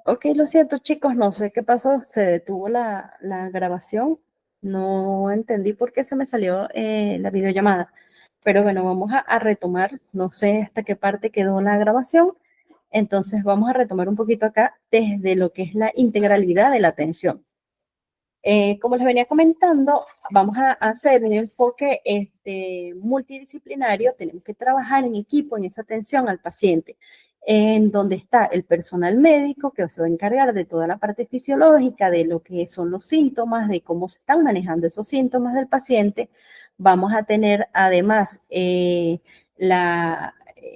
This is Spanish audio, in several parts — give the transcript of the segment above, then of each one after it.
Ok, lo siento, chicos, no sé qué pasó, se detuvo la grabación, no entendí por qué se me salió la videollamada, pero bueno, vamos a retomar, no sé hasta qué parte quedó la grabación, entonces vamos a retomar un poquito acá desde lo que es la integralidad de la atención. Como les venía comentando, vamos a hacer un enfoque multidisciplinario, tenemos que trabajar en equipo en esa atención al paciente, en donde está el personal médico que se va a encargar de toda la parte fisiológica, de lo que son los síntomas, de cómo se están manejando esos síntomas del paciente. Vamos a tener además la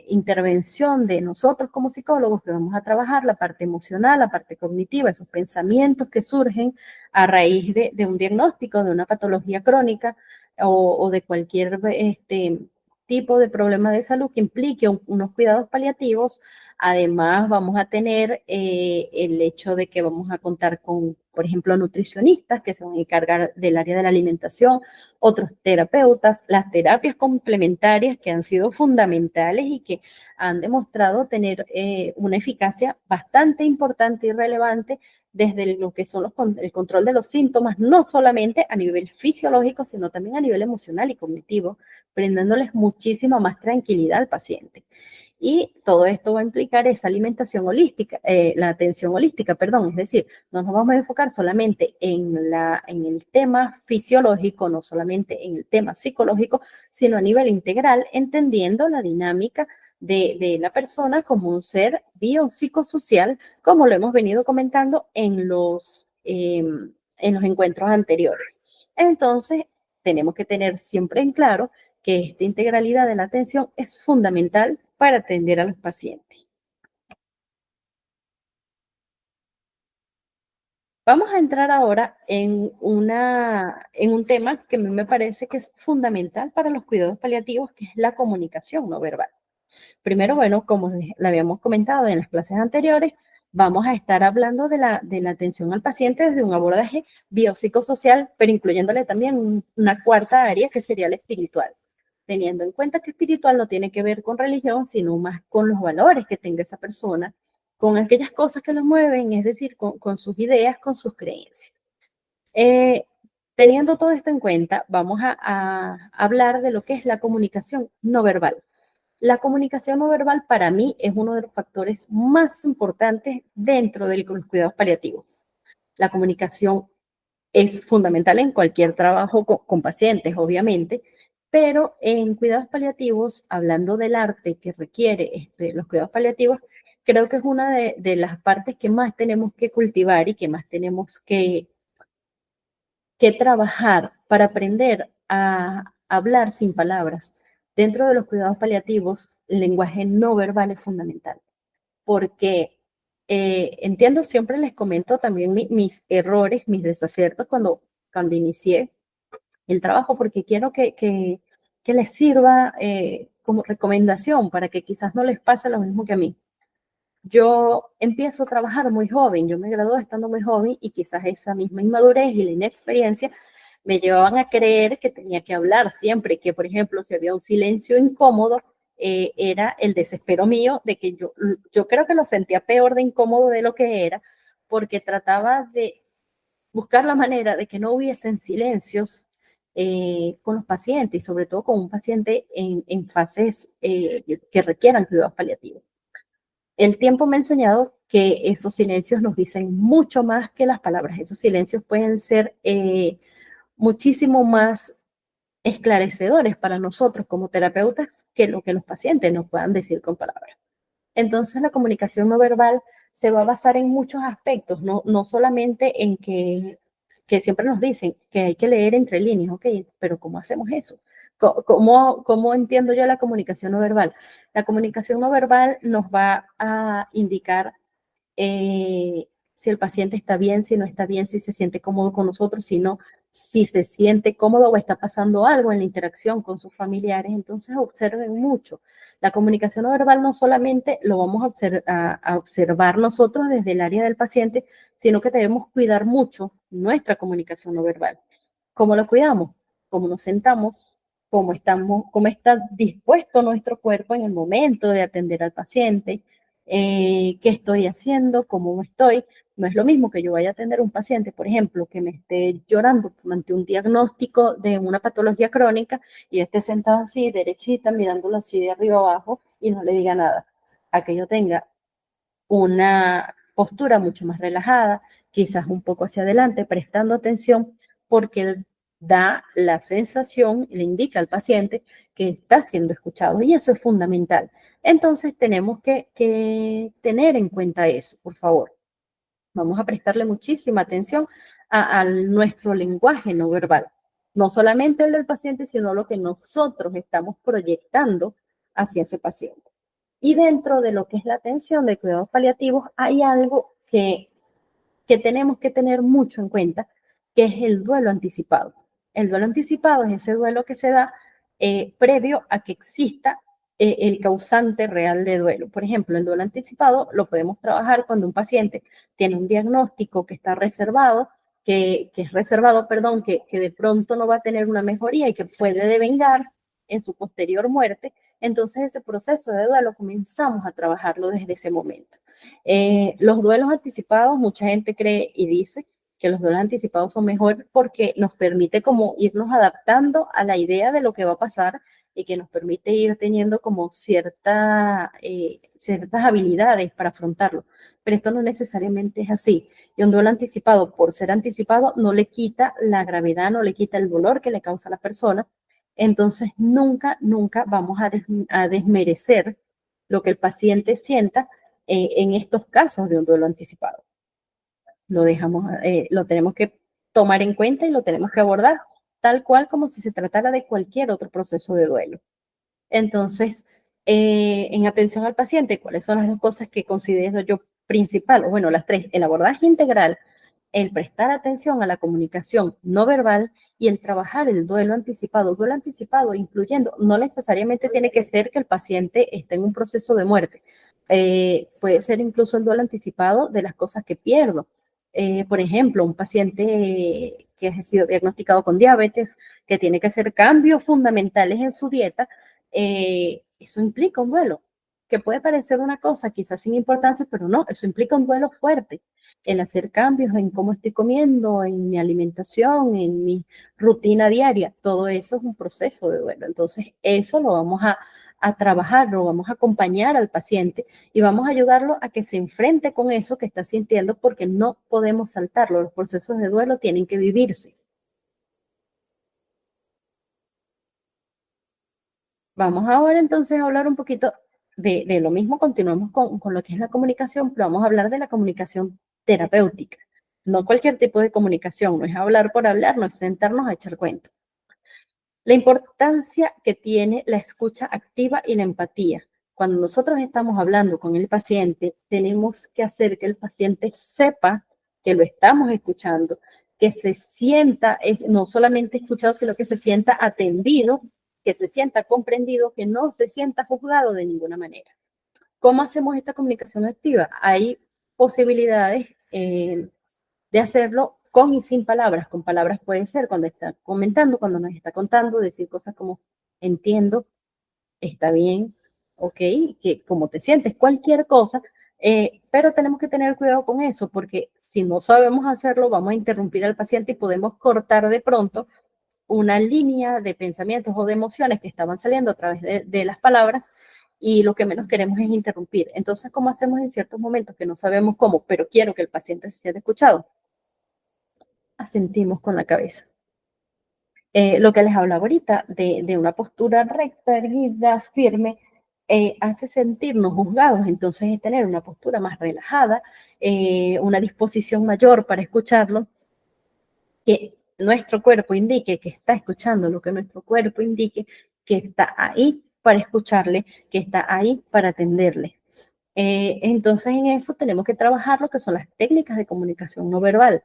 intervención de nosotros como psicólogos, que vamos a trabajar la parte emocional, la parte cognitiva, esos pensamientos que surgen a raíz de un diagnóstico de una patología crónica o de cualquier tipo de problema de salud que implique unos cuidados paliativos. Además, vamos a tener el hecho de que vamos a contar con, por ejemplo, nutricionistas que se van a encargar del área de la alimentación, otros terapeutas, las terapias complementarias que han sido fundamentales y que han demostrado tener una eficacia bastante importante y relevante desde lo que son el control de los síntomas, no solamente a nivel fisiológico, sino también a nivel emocional y cognitivo, brindándoles muchísima más tranquilidad al paciente. Y todo esto va a implicar esa alimentación holística, la atención holística, perdón, es decir, no nos vamos a enfocar solamente en el tema fisiológico, no solamente en el tema psicológico, sino a nivel integral, entendiendo la dinámica de la persona como un ser biopsicosocial, como lo hemos venido comentando en los encuentros anteriores. Entonces, tenemos que tener siempre en claro que esta integralidad de la atención es fundamental para atender a los pacientes. Vamos a entrar ahora en un tema que a mí me parece que es fundamental para los cuidados paliativos, que es la comunicación no verbal. Primero, bueno, como le habíamos comentado en las clases anteriores, vamos a estar hablando de la atención al paciente desde un abordaje biopsicosocial, pero incluyéndole también una cuarta área que sería la espiritual, teniendo en cuenta que espiritual no tiene que ver con religión, sino más con los valores que tenga esa persona, con aquellas cosas que lo mueven, es decir, con sus ideas, con sus creencias. Eh, Teniendo todo esto en cuenta, vamos a hablar de lo que es la comunicación no verbal. La comunicación no verbal para mí es uno de los factores más importantes dentro de los cuidados paliativos. La comunicación es fundamental en cualquier trabajo con pacientes, obviamente, pero en cuidados paliativos, hablando del arte que requiere los cuidados paliativos, creo que es una de las partes que más tenemos que cultivar y que más tenemos que trabajar para aprender a hablar sin palabras. Dentro de los cuidados paliativos, el lenguaje no verbal es fundamental, porque entiendo, siempre les comento también mis errores, mis desaciertos cuando inicié el trabajo, porque quiero que les sirva como recomendación para que quizás no les pase lo mismo que a mí. Yo empiezo a trabajar muy joven, yo me gradué estando muy joven y quizás esa misma inmadurez y la inexperiencia me llevaban a creer que tenía que hablar siempre, que por ejemplo si había un silencio incómodo, era el desespero mío de que yo creo que lo sentía peor de incómodo de lo que era, porque trataba de buscar la manera de que no hubiesen silencios con los pacientes y sobre todo con un paciente en fases que requieran cuidados paliativos. El tiempo me ha enseñado que esos silencios nos dicen mucho más que las palabras. Esos silencios pueden ser muchísimo más esclarecedores para nosotros como terapeutas que lo que los pacientes nos puedan decir con palabras. Entonces, la comunicación no verbal se va a basar en muchos aspectos, no solamente en que siempre nos dicen que hay que leer entre líneas, ok, pero ¿cómo hacemos eso? ¿Cómo entiendo yo la comunicación no verbal? La comunicación no verbal nos va a indicar si el paciente está bien, si no está bien, si se siente cómodo con nosotros, si no, si se siente cómodo o está pasando algo en la interacción con sus familiares. Entonces observen mucho. La comunicación no verbal no solamente lo vamos a observar nosotros desde el área del paciente, sino que debemos cuidar mucho nuestra comunicación no verbal. ¿Cómo lo cuidamos? ¿Cómo nos sentamos? ¿Cómo está dispuesto nuestro cuerpo en el momento de atender al paciente? qué estoy haciendo, cómo estoy. No es lo mismo que yo vaya a atender a un paciente, por ejemplo, que me esté llorando ante un diagnóstico de una patología crónica y yo esté sentada así, derechita, mirándolo así de arriba abajo y no le diga nada. A que yo tenga una postura mucho más relajada, quizás un poco hacia adelante, prestando atención, porque da la sensación, le indica al paciente que está siendo escuchado y eso es fundamental. Entonces tenemos que tener en cuenta eso, por favor. Vamos a prestarle muchísima atención a nuestro lenguaje no verbal, no solamente el del paciente, sino lo que nosotros estamos proyectando hacia ese paciente. Y dentro de lo que es la atención de cuidados paliativos, hay algo que tenemos que tener mucho en cuenta, que es el duelo anticipado. El duelo anticipado es ese duelo que se da previo a que exista el causante real de duelo. Por ejemplo, el duelo anticipado lo podemos trabajar cuando un paciente tiene un diagnóstico que está reservado, que es reservado, perdón, que de pronto no va a tener una mejoría y que puede devengar en su posterior muerte. Entonces ese proceso de duelo comenzamos a trabajarlo desde ese momento. Los duelos anticipados, mucha gente cree y dice que los duelos anticipados son mejor porque nos permite como irnos adaptando a la idea de lo que va a pasar y que nos permite ir teniendo como ciertas habilidades para afrontarlo. Pero esto no necesariamente es así. Y un duelo anticipado, por ser anticipado, no le quita la gravedad, no le quita el dolor que le causa a la persona. Entonces, nunca vamos a desmerecer lo que el paciente sienta en estos casos de un duelo anticipado. Lo tenemos que tomar en cuenta y lo tenemos que abordar tal cual como si se tratara de cualquier otro proceso de duelo. Entonces, en atención al paciente, ¿cuáles son las dos cosas que considero yo principal? Bueno, las tres, el abordaje integral, el prestar atención a la comunicación no verbal y el trabajar el duelo anticipado incluyendo, no necesariamente tiene que ser que el paciente esté en un proceso de muerte, puede ser incluso el duelo anticipado de las cosas que pierdo. Por ejemplo, un paciente que ha sido diagnosticado con diabetes, que tiene que hacer cambios fundamentales en su dieta, eso implica un duelo, que puede parecer una cosa quizás sin importancia, pero no, eso implica un duelo fuerte el hacer cambios en cómo estoy comiendo, en mi alimentación, en mi rutina diaria, todo eso es un proceso de duelo. Entonces, eso lo vamos a trabajar, lo vamos a acompañar al paciente y vamos a ayudarlo a que se enfrente con eso que está sintiendo porque no podemos saltarlo. Los procesos de duelo tienen que vivirse. Vamos ahora entonces a hablar un poquito de lo mismo, continuamos con lo que es la comunicación, pero vamos a hablar de la comunicación terapéutica. No cualquier tipo de comunicación, no es hablar por hablar, no es sentarnos a echar cuento. La importancia que tiene la escucha activa y la empatía. Cuando nosotros estamos hablando con el paciente, tenemos que hacer que el paciente sepa que lo estamos escuchando, que se sienta, no solamente escuchado, sino que se sienta atendido, que se sienta comprendido, que no se sienta juzgado de ninguna manera. ¿Cómo hacemos esta comunicación activa? Hay posibilidades de hacerlo con y sin palabras. Con palabras puede ser cuando está comentando, cuando nos está contando, decir cosas como entiendo, está bien, ok, que como te sientes, cualquier cosa, pero tenemos que tener cuidado con eso, porque si no sabemos hacerlo, vamos a interrumpir al paciente y podemos cortar de pronto una línea de pensamientos o de emociones que estaban saliendo a través de las palabras y lo que menos queremos es interrumpir. Entonces, ¿cómo hacemos en ciertos momentos que no sabemos cómo, pero quiero que el paciente se sienta escuchado? Asentimos con la cabeza. Lo que les hablaba ahorita de una postura recta, erguida, firme, hace sentirnos juzgados, entonces es tener una postura más relajada, una disposición mayor para escucharlo, que nuestro cuerpo indique que está escuchando, lo que nuestro cuerpo indique que está ahí para escucharle, que está ahí para atenderle. Entonces en eso tenemos que trabajar lo que son las técnicas de comunicación no verbal.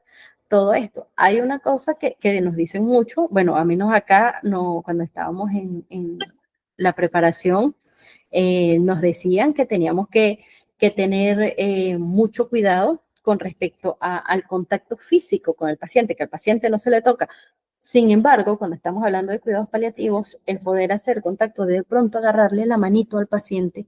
Todo esto. Hay una cosa que nos dicen mucho, bueno, a menos acá, no, cuando estábamos en la preparación, nos decían que teníamos que tener mucho cuidado con respecto al contacto físico con el paciente, que al paciente no se le toca. Sin embargo, cuando estamos hablando de cuidados paliativos, el poder hacer contacto, de pronto agarrarle la manito al paciente,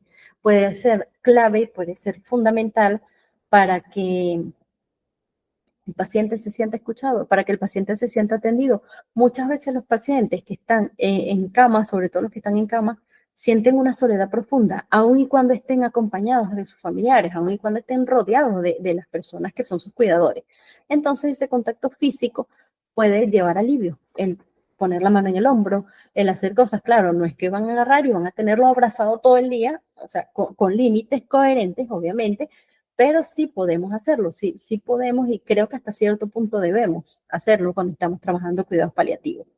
puede ser clave y puede ser fundamental para que el paciente se sienta escuchado, para que el paciente se sienta atendido. Muchas veces los pacientes que están en cama, sobre todo los que están en cama, sienten una soledad profunda, aun y cuando estén acompañados de sus familiares, aun y cuando estén rodeados de las personas que son sus cuidadores. Entonces ese contacto físico puede llevar alivio, el poner la mano en el hombro, el hacer cosas, claro, no es que van a agarrar y van a tenerlo abrazado todo el día, o sea, con límites coherentes, obviamente, pero sí podemos hacerlo, sí podemos y creo que hasta cierto punto debemos hacerlo cuando estamos trabajando cuidados paliativos.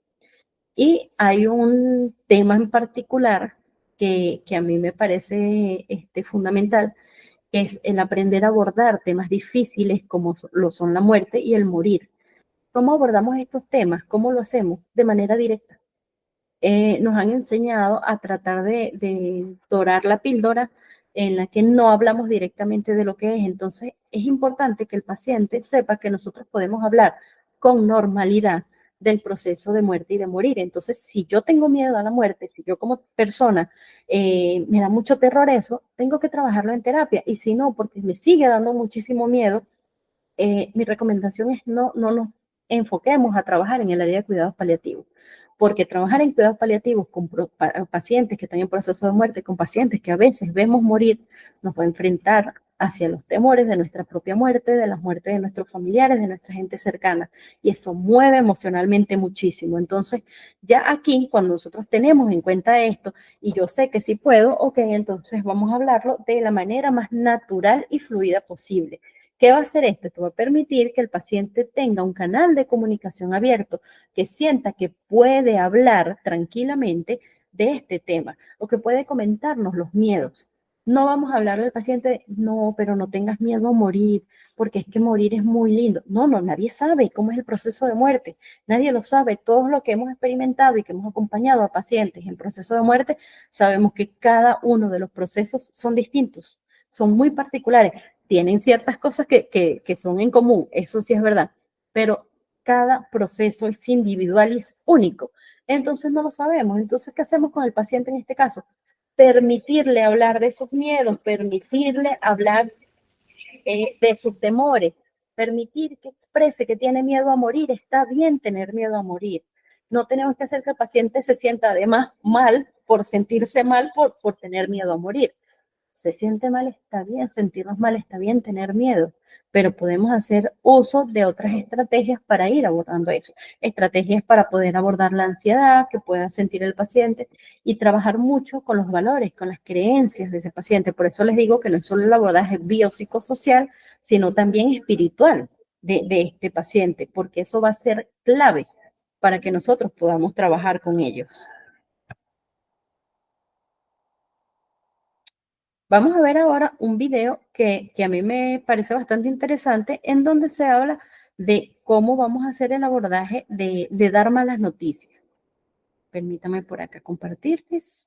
Y hay un tema en particular que a mí me parece fundamental, que es el aprender a abordar temas difíciles como lo son la muerte y el morir. ¿Cómo abordamos estos temas? ¿Cómo lo hacemos? De manera directa. Nos han enseñado a tratar de dorar la píldora en la que no hablamos directamente de lo que es. Entonces, es importante que el paciente sepa que nosotros podemos hablar con normalidad del proceso de muerte y de morir. Entonces, si yo tengo miedo a la muerte, si yo como persona me da mucho terror eso, tengo que trabajarlo en terapia. Y si no, porque me sigue dando muchísimo miedo, mi recomendación es no nos enfoquemos a trabajar en el área de cuidados paliativos, porque trabajar en cuidados paliativos con pacientes que están en proceso de muerte, con pacientes que a veces vemos morir, nos va a enfrentar hacia los temores de nuestra propia muerte, de las muertes de nuestros familiares, de nuestra gente cercana, y eso mueve emocionalmente muchísimo. Entonces, ya aquí, cuando nosotros tenemos en cuenta esto, y yo sé que sí puedo, ok, entonces vamos a hablarlo de la manera más natural y fluida posible. ¿Qué va a hacer esto? Esto va a permitir que el paciente tenga un canal de comunicación abierto, que sienta que puede hablar tranquilamente de este tema o que puede comentarnos los miedos. No vamos a hablarle al paciente, no, pero no tengas miedo a morir, porque es que morir es muy lindo. No, nadie sabe cómo es el proceso de muerte, nadie lo sabe. Todos los que hemos experimentado y que hemos acompañado a pacientes en proceso de muerte, sabemos que cada uno de los procesos son distintos, son muy particulares. Tienen ciertas cosas que son en común, eso sí es verdad, pero cada proceso es individual y es único. Entonces no lo sabemos. Entonces, ¿qué hacemos con el paciente en este caso? Permitirle hablar de sus miedos, permitirle hablar de sus temores, permitir que exprese que tiene miedo a morir. Está bien tener miedo a morir. No tenemos que hacer que el paciente se sienta además mal por sentirse mal por tener miedo a morir. Se siente mal, está bien, sentirnos mal, está bien, tener miedo, pero podemos hacer uso de otras estrategias para ir abordando eso. Estrategias para poder abordar la ansiedad que pueda sentir el paciente y trabajar mucho con los valores, con las creencias de ese paciente. Por eso les digo que no es solo el abordaje biopsicosocial, sino también espiritual de este paciente, porque eso va a ser clave para que nosotros podamos trabajar con ellos. Vamos a ver ahora un video que a mí me parece bastante interesante, en donde se habla de cómo vamos a hacer el abordaje de dar malas noticias. Permítame por acá compartirles.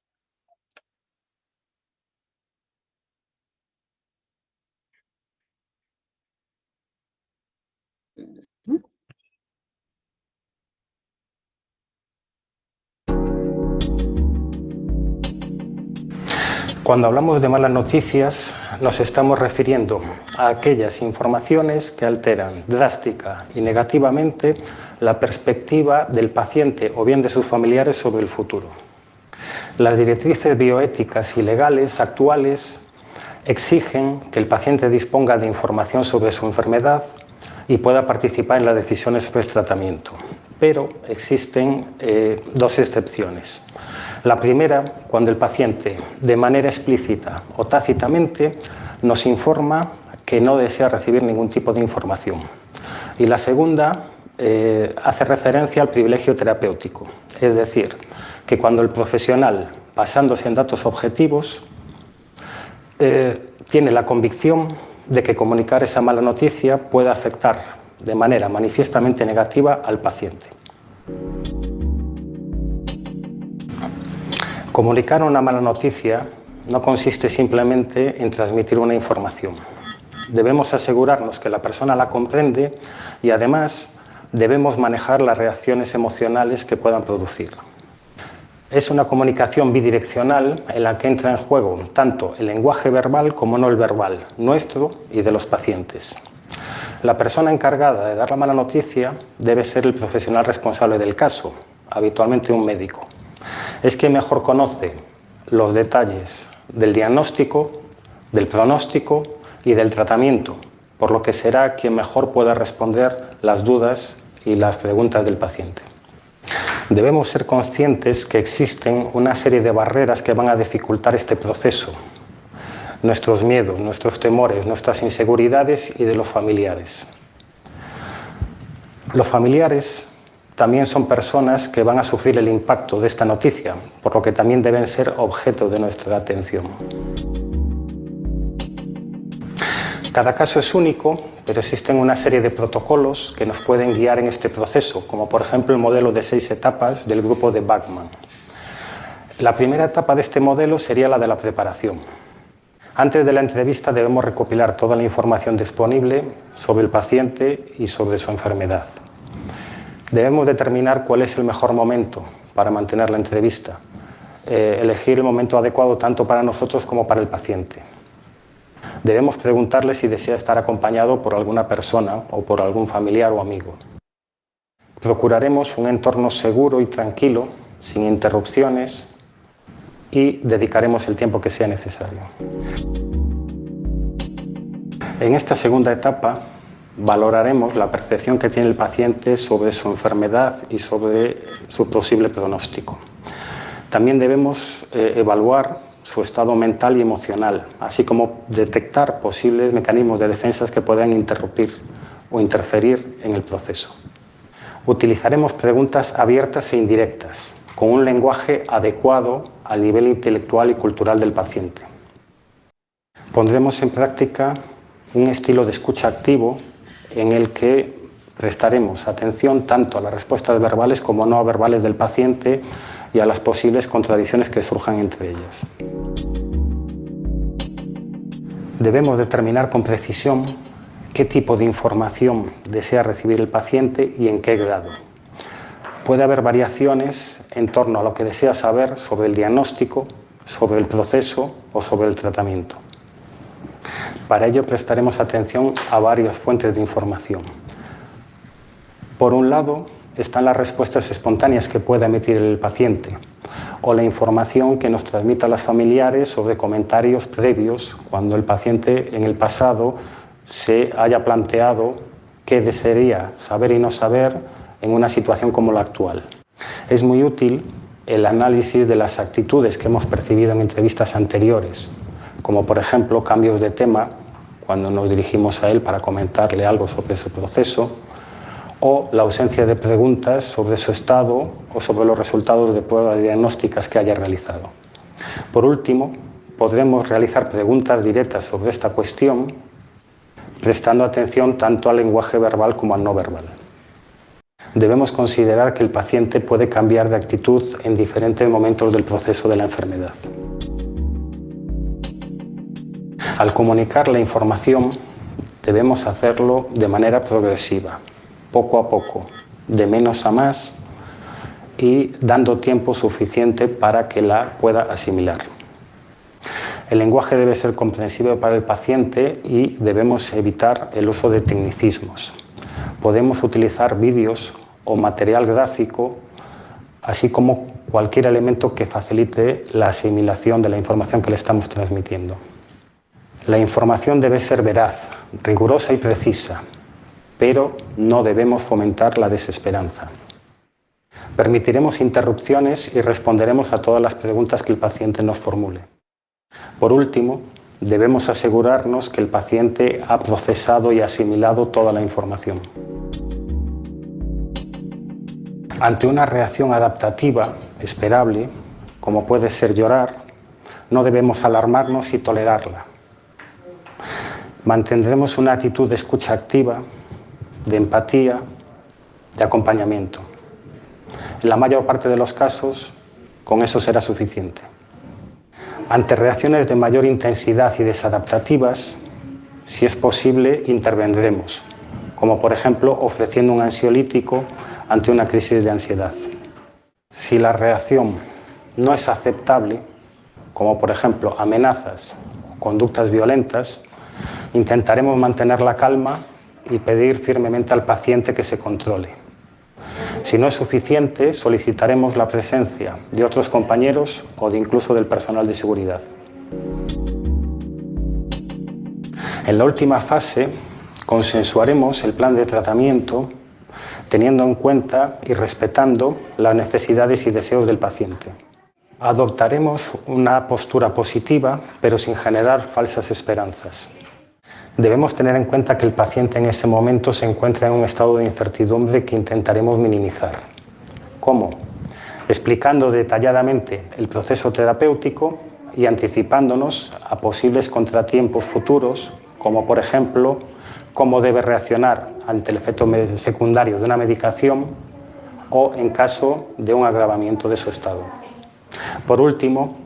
Cuando hablamos de malas noticias, nos estamos refiriendo a aquellas informaciones que alteran drástica y negativamente la perspectiva del paciente o bien de sus familiares sobre el futuro. Las directrices bioéticas y legales actuales exigen que el paciente disponga de información sobre su enfermedad y pueda participar en las decisiones sobre el tratamiento. Pero existen dos excepciones. La primera, cuando el paciente, de manera explícita o tácitamente, nos informa que no desea recibir ningún tipo de información. Y la segunda hace referencia al privilegio terapéutico, es decir, que cuando el profesional, basándose en datos objetivos, tiene la convicción de que comunicar esa mala noticia puede afectar de manera manifiestamente negativa al paciente. Comunicar una mala noticia no consiste simplemente en transmitir una información. Debemos asegurarnos que la persona la comprende y además debemos manejar las reacciones emocionales que puedan producir. Es una comunicación bidireccional en la que entra en juego tanto el lenguaje verbal como no el verbal, nuestro y de los pacientes. La persona encargada de dar la mala noticia debe ser el profesional responsable del caso, habitualmente un médico. Es quien mejor conoce los detalles del diagnóstico, del pronóstico y del tratamiento, por lo que será quien mejor pueda responder las dudas y las preguntas del paciente. Debemos ser conscientes que existen una serie de barreras que van a dificultar este proceso. Nuestros miedos, nuestros temores, nuestras inseguridades y de los familiares. Los familiares también son personas que van a sufrir el impacto de esta noticia, por lo que también deben ser objeto de nuestra atención. Cada caso es único, pero existen una serie de protocolos que nos pueden guiar en este proceso, como por ejemplo el modelo de 6 etapas del grupo de Bachman. La primera etapa de este modelo sería la de la preparación. Antes de la entrevista debemos recopilar toda la información disponible sobre el paciente y sobre su enfermedad. Debemos determinar cuál es el mejor momento para mantener la entrevista, elegir el momento adecuado tanto para nosotros como para el paciente. Debemos preguntarle si desea estar acompañado por alguna persona o por algún familiar o amigo. Procuraremos un entorno seguro y tranquilo, sin interrupciones, y dedicaremos el tiempo que sea necesario. En esta segunda etapa valoraremos la percepción que tiene el paciente sobre su enfermedad y sobre su posible pronóstico. También debemos evaluar su estado mental y emocional, así como detectar posibles mecanismos de defensa que puedan interrumpir o interferir en el proceso. Utilizaremos preguntas abiertas e indirectas, con un lenguaje adecuado al nivel intelectual y cultural del paciente. Pondremos en práctica un estilo de escucha activo en el que prestaremos atención tanto a las respuestas verbales como no verbales del paciente y a las posibles contradicciones que surjan entre ellas. Debemos determinar con precisión qué tipo de información desea recibir el paciente y en qué grado. Puede haber variaciones en torno a lo que desea saber sobre el diagnóstico, sobre el proceso o sobre el tratamiento. Para ello prestaremos atención a varias fuentes de información. Por un lado, están las respuestas espontáneas que pueda emitir el paciente o la información que nos transmitan los familiares sobre comentarios previos cuando el paciente en el pasado se haya planteado qué desearía saber y no saber en una situación como la actual. Es muy útil el análisis de las actitudes que hemos percibido en entrevistas anteriores, como por ejemplo cambios de tema cuando nos dirigimos a él para comentarle algo sobre su proceso, o la ausencia de preguntas sobre su estado o sobre los resultados de pruebas diagnósticas que haya realizado. Por último, podremos realizar preguntas directas sobre esta cuestión, prestando atención tanto al lenguaje verbal como al no verbal. Debemos considerar que el paciente puede cambiar de actitud en diferentes momentos del proceso de la enfermedad. Al comunicar la información, debemos hacerlo de manera progresiva, poco a poco, de menos a más y dando tiempo suficiente para que la pueda asimilar. El lenguaje debe ser comprensible para el paciente y debemos evitar el uso de tecnicismos. Podemos utilizar vídeos o material gráfico, así como cualquier elemento que facilite la asimilación de la información que le estamos transmitiendo. La información debe ser veraz, rigurosa y precisa, pero no debemos fomentar la desesperanza. Permitiremos interrupciones y responderemos a todas las preguntas que el paciente nos formule. Por último, debemos asegurarnos que el paciente ha procesado y asimilado toda la información. Ante una reacción adaptativa esperable, como puede ser llorar, no debemos alarmarnos y tolerarla. Mantendremos una actitud de escucha activa, de empatía, de acompañamiento. En la mayor parte de los casos, con eso será suficiente. Ante reacciones de mayor intensidad y desadaptativas, si es posible, intervendremos, como por ejemplo ofreciendo un ansiolítico ante una crisis de ansiedad. Si la reacción no es aceptable, como por ejemplo amenazas o conductas violentas, intentaremos mantener la calma y pedir firmemente al paciente que se controle. Si no es suficiente, solicitaremos la presencia de otros compañeros o de incluso del personal de seguridad. En la última fase, consensuaremos el plan de tratamiento teniendo en cuenta y respetando las necesidades y deseos del paciente. Adoptaremos una postura positiva, pero sin generar falsas esperanzas. Debemos tener en cuenta que el paciente en ese momento se encuentra en un estado de incertidumbre que intentaremos minimizar. ¿Cómo? Explicando detalladamente el proceso terapéutico y anticipándonos a posibles contratiempos futuros, como por ejemplo, cómo debe reaccionar ante el efecto secundario de una medicación o en caso de un agravamiento de su estado. Por último,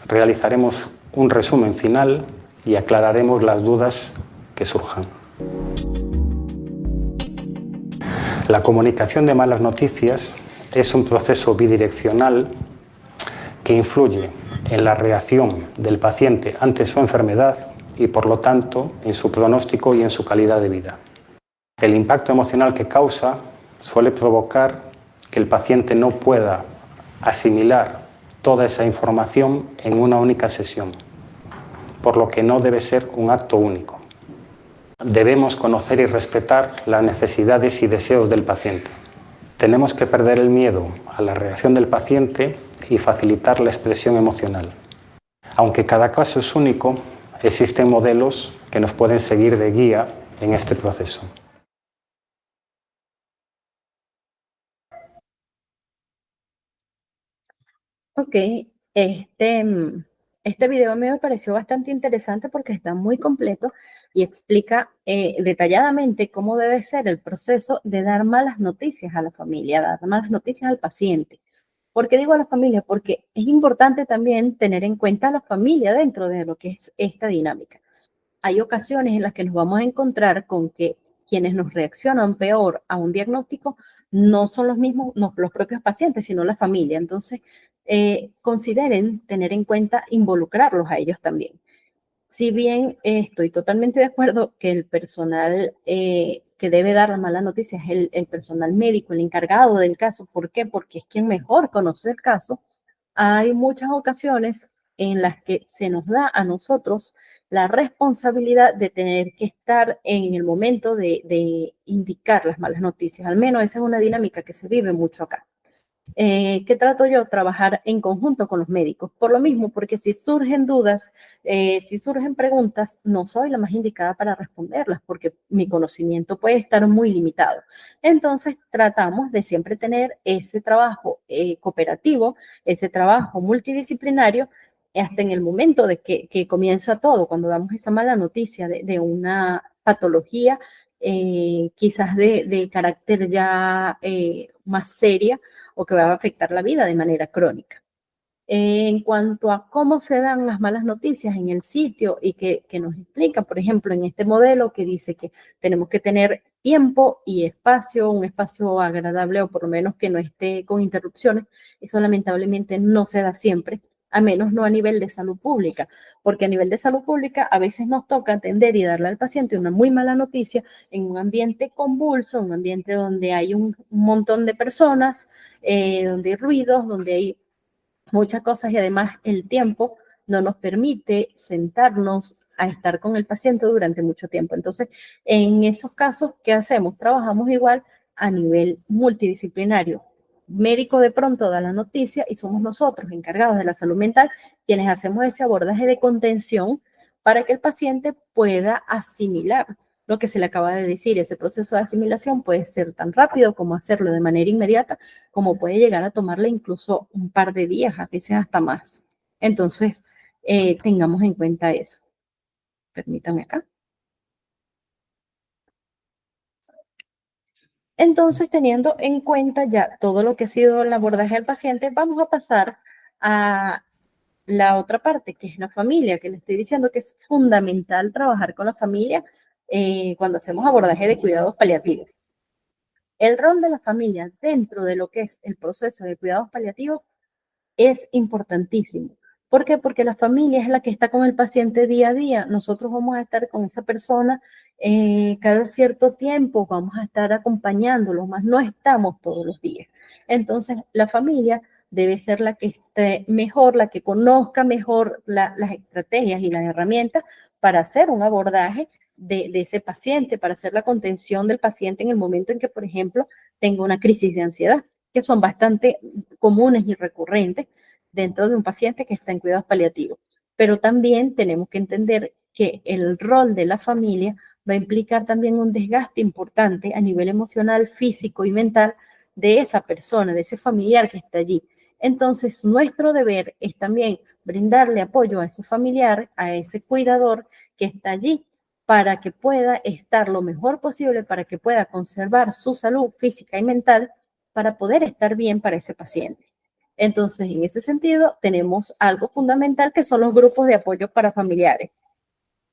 realizaremos un resumen final y aclararemos las dudas que surjan. La comunicación de malas noticias es un proceso bidireccional que influye en la reacción del paciente ante su enfermedad y, por lo tanto, en su pronóstico y en su calidad de vida. El impacto emocional que causa suele provocar que el paciente no pueda asimilar toda esa información en una única sesión, por lo que no debe ser un acto único. Debemos conocer y respetar las necesidades y deseos del paciente. Tenemos que perder el miedo a la reacción del paciente y facilitar la expresión emocional. Aunque cada caso es único, existen modelos que nos pueden seguir de guía en este proceso. Ok, este video me pareció bastante interesante porque está muy completo y explica detalladamente cómo debe ser el proceso de dar malas noticias a la familia, dar malas noticias al paciente. ¿Por qué digo a la familia? Porque es importante también tener en cuenta a la familia dentro de lo que es esta dinámica. Hay ocasiones en las que nos vamos a encontrar con que quienes nos reaccionan peor a un diagnóstico no son los mismos, no los propios pacientes, sino la familia. Entonces, consideren tener en cuenta involucrarlos a ellos también. Si bien estoy totalmente de acuerdo que el personal que debe dar la mala noticia es el personal médico, el encargado del caso. ¿Por qué? Porque es quien mejor conoce el caso. Hay muchas ocasiones en las que se nos da a nosotros la responsabilidad de tener que estar en el momento de indicar las malas noticias. Al menos esa es una dinámica que se vive mucho acá. ¿Qué trato yo? Trabajar en conjunto con los médicos. Por lo mismo, porque si surgen dudas, si surgen preguntas, no soy la más indicada para responderlas, porque mi conocimiento puede estar muy limitado. Entonces, tratamos de siempre tener ese trabajo cooperativo, ese trabajo multidisciplinario, hasta en el momento de que comienza todo, cuando damos esa mala noticia de una patología, quizás de carácter ya más seria, o que va a afectar la vida de manera crónica. En cuanto a cómo se dan las malas noticias en el sitio y que nos explica, por ejemplo, en este modelo que dice que tenemos que tener tiempo y espacio, un espacio agradable o por lo menos que no esté con interrupciones, eso lamentablemente no se da siempre, a menos no a nivel de salud pública, porque a nivel de salud pública a veces nos toca atender y darle al paciente una muy mala noticia en un ambiente convulso, un ambiente donde hay un montón de personas, donde hay ruidos, donde hay muchas cosas y además el tiempo no nos permite sentarnos a estar con el paciente durante mucho tiempo. Entonces, en esos casos, ¿qué hacemos? Trabajamos igual a nivel multidisciplinario. Médico de pronto da la noticia y somos nosotros, encargados de la salud mental, quienes hacemos ese abordaje de contención para que el paciente pueda asimilar lo que se le acaba de decir. Ese proceso de asimilación puede ser tan rápido como hacerlo de manera inmediata, como puede llegar a tomarle incluso un par de días, a veces hasta más. Entonces, tengamos en cuenta eso. Permítanme acá. Entonces, teniendo en cuenta ya todo lo que ha sido el abordaje del paciente, vamos a pasar a la otra parte, que es la familia, que le estoy diciendo que es fundamental trabajar con la familia cuando hacemos abordaje de cuidados paliativos. El rol de la familia dentro de lo que es el proceso de cuidados paliativos es importantísimo. ¿Por qué? Porque la familia es la que está con el paciente día a día. Nosotros vamos a estar con esa persona cada cierto tiempo, vamos a estar acompañándolo, más no estamos todos los días. Entonces, la familia debe ser la que esté mejor, la que conozca mejor las estrategias y las herramientas para hacer un abordaje de ese paciente, para hacer la contención del paciente en el momento en que, por ejemplo, tenga una crisis de ansiedad, que son bastante comunes y recurrentes dentro de un paciente que está en cuidados paliativos. Pero también tenemos que entender que el rol de la familia va a implicar también un desgaste importante a nivel emocional, físico y mental de esa persona, de ese familiar que está allí. Entonces, nuestro deber es también brindarle apoyo a ese familiar, a ese cuidador que está allí para que pueda estar lo mejor posible, para que pueda conservar su salud física y mental, para poder estar bien para ese paciente. Entonces, en ese sentido, tenemos algo fundamental que son los grupos de apoyo para familiares.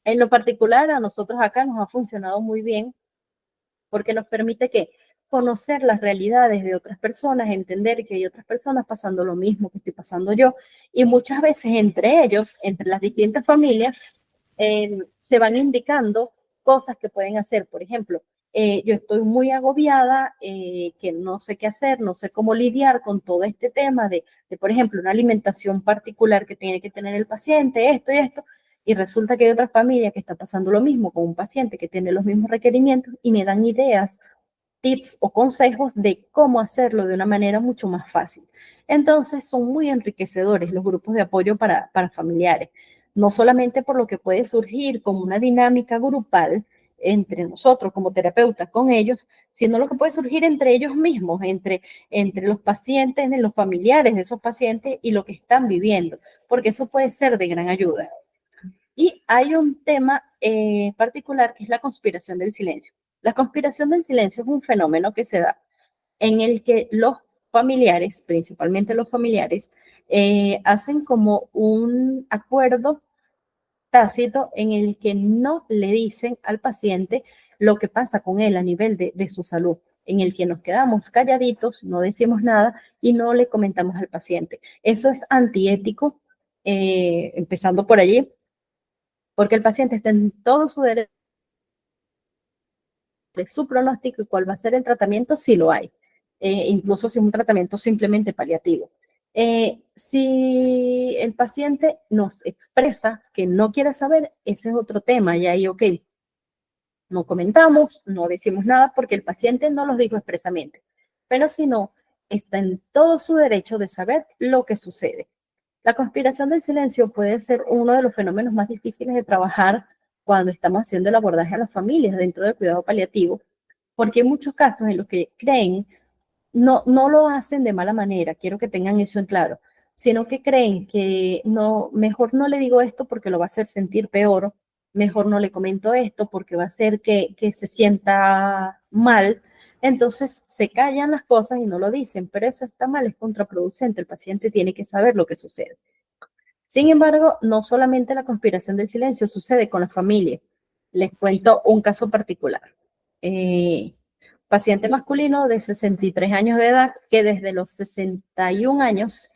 En lo particular, a nosotros acá nos ha funcionado muy bien porque nos permite que conocer las realidades de otras personas, entender que hay otras personas pasando lo mismo que estoy pasando yo, y muchas veces entre ellos, entre las distintas familias, se van indicando cosas que pueden hacer. Por ejemplo, yo estoy muy agobiada, que no sé qué hacer, no sé cómo lidiar con todo este tema por ejemplo, una alimentación particular que tiene que tener el paciente, esto y esto, y resulta que hay otra familia que está pasando lo mismo con un paciente que tiene los mismos requerimientos y me dan ideas, tips o consejos de cómo hacerlo de una manera mucho más fácil. Entonces son muy enriquecedores los grupos de apoyo para familiares, no solamente por lo que puede surgir como una dinámica grupal entre nosotros como terapeutas con ellos, sino lo que puede surgir entre ellos mismos, entre los pacientes, los familiares de esos pacientes y lo que están viviendo, porque eso puede ser de gran ayuda. Y hay un tema particular que es la conspiración del silencio. La conspiración del silencio es un fenómeno que se da en el que los familiares, principalmente los familiares, hacen como un acuerdo tácito en el que no le dicen al paciente lo que pasa con él a nivel de su salud, en el que nos quedamos calladitos, no decimos nada y no le comentamos al paciente. Eso es antiético, empezando por allí, porque el paciente está en todo su derecho de su pronóstico y cuál va a ser el tratamiento si lo hay, incluso si es un tratamiento simplemente paliativo. Si el paciente nos expresa que no quiere saber, ese es otro tema, y ahí, ok, no comentamos, no decimos nada porque el paciente no los dijo expresamente, pero si no, está en todo su derecho de saber lo que sucede. La conspiración del silencio puede ser uno de los fenómenos más difíciles de trabajar cuando estamos haciendo el abordaje a las familias dentro del cuidado paliativo, porque hay muchos casos en los que creen, no lo hacen de mala manera, quiero que tengan eso en claro, sino que creen que no, mejor no le digo esto porque lo va a hacer sentir peor, mejor no le comento esto porque va a hacer que se sienta mal. Entonces se callan las cosas y no lo dicen, pero eso está mal, es contraproducente. El paciente tiene que saber lo que sucede. Sin embargo, no solamente la conspiración del silencio sucede con la familia. Les cuento un caso particular. Paciente masculino de 63 años de edad que desde los 61 años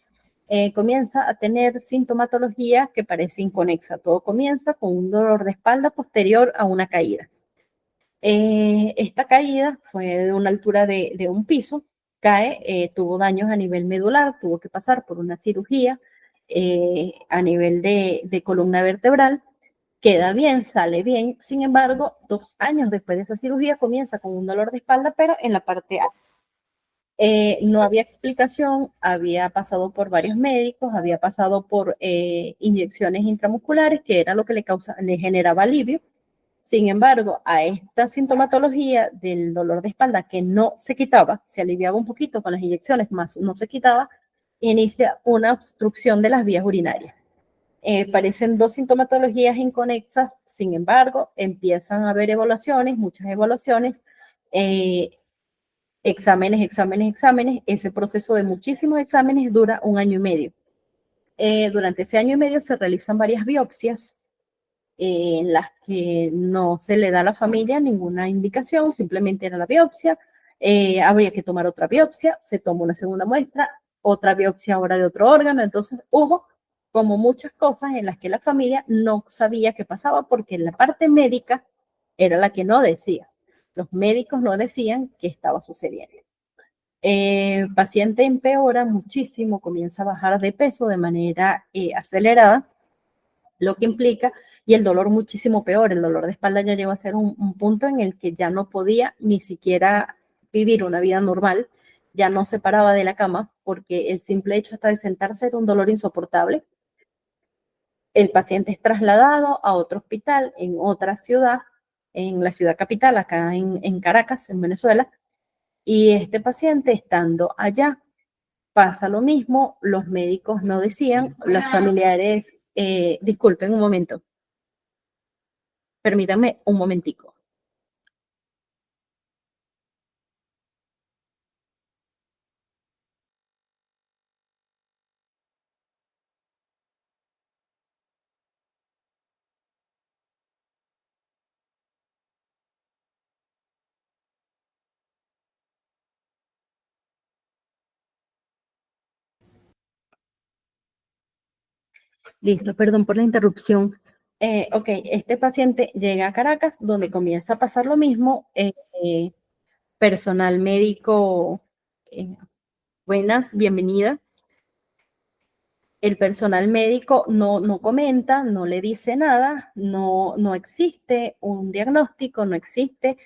comienza a tener sintomatología que parece inconexa. Todo comienza con un dolor de espalda posterior a una caída. Esta caída fue de una altura de un piso, cae, tuvo daños a nivel medular, tuvo que pasar por una cirugía a nivel de columna vertebral, queda bien, sale bien, sin embargo, 2 años después de esa cirugía comienza con un dolor de espalda, pero en la parte alta. No había explicación, había pasado por varios médicos, había pasado por inyecciones intramusculares, que era lo que le generaba alivio. Sin embargo, a esta sintomatología del dolor de espalda que no se quitaba, se aliviaba un poquito con las inyecciones, más no se quitaba, inicia una obstrucción de las vías urinarias. Parecen 2 sintomatologías inconexas, sin embargo, empiezan a haber evaluaciones, muchas evaluaciones, exámenes. Ese proceso de muchísimos exámenes dura 1 año y medio. Durante ese año y medio se realizan varias biopsias en las que no se le da a la familia ninguna indicación, simplemente era la biopsia, habría que tomar otra biopsia, se toma una segunda muestra, otra biopsia ahora de otro órgano. Entonces hubo como muchas cosas en las que la familia no sabía qué pasaba porque la parte médica era la que no decía. Los médicos no decían qué estaba sucediendo. El paciente empeora muchísimo, comienza a bajar de peso de manera acelerada, lo que implica, y el dolor muchísimo peor. El dolor de espalda ya llegó a ser un punto en el que ya no podía ni siquiera vivir una vida normal, ya no se paraba de la cama porque el simple hecho hasta de sentarse era un dolor insoportable. El paciente es trasladado a otro hospital en otra ciudad, en la ciudad capital, acá en Caracas, en Venezuela, y este paciente estando allá pasa lo mismo, los médicos no decían, los familiares, disculpen un momento, permítanme un momentico. Listo, perdón por la interrupción. Ok, este paciente llega a Caracas, donde comienza a pasar lo mismo. Personal médico, buenas, bienvenida. El personal médico no comenta, no le dice nada, no existe un diagnóstico, no existe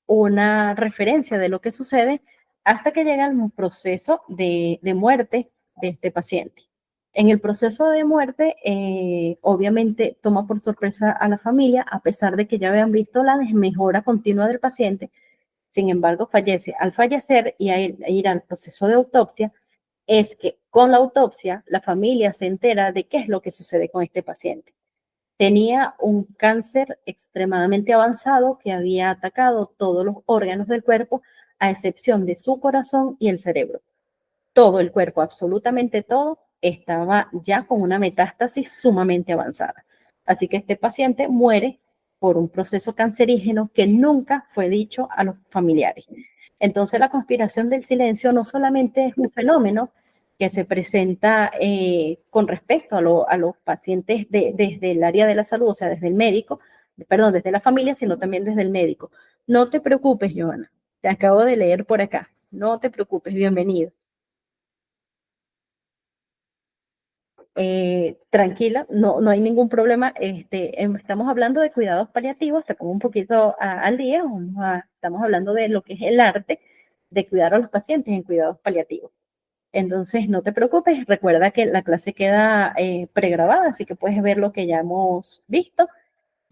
una referencia de lo que sucede hasta que llega el proceso de muerte de este paciente. En el proceso de muerte, obviamente toma por sorpresa a la familia, a pesar de que ya habían visto la desmejora continua del paciente. Sin embargo, fallece. Al fallecer y a ir al proceso de autopsia, es que con la autopsia la familia se entera de qué es lo que sucede con este paciente. Tenía un cáncer extremadamente avanzado que había atacado todos los órganos del cuerpo, a excepción de su corazón y el cerebro. Todo el cuerpo, absolutamente todo, estaba ya con una metástasis sumamente avanzada. Así que este paciente muere por un proceso cancerígeno que nunca fue dicho a los familiares. Entonces la conspiración del silencio no solamente es un fenómeno que se presenta con respecto a los pacientes desde el área de la salud, o sea, desde el médico, perdón, desde la familia, sino también desde el médico. No te preocupes, Joana, te acabo de leer por acá. No te preocupes, bienvenido. Tranquila, no hay ningún problema. Estamos hablando de cuidados paliativos, te pongo un poquito al día, estamos hablando de lo que es el arte de cuidar a los pacientes en cuidados paliativos. Entonces, no te preocupes, recuerda que la clase queda pregrabada, así que puedes ver lo que ya hemos visto.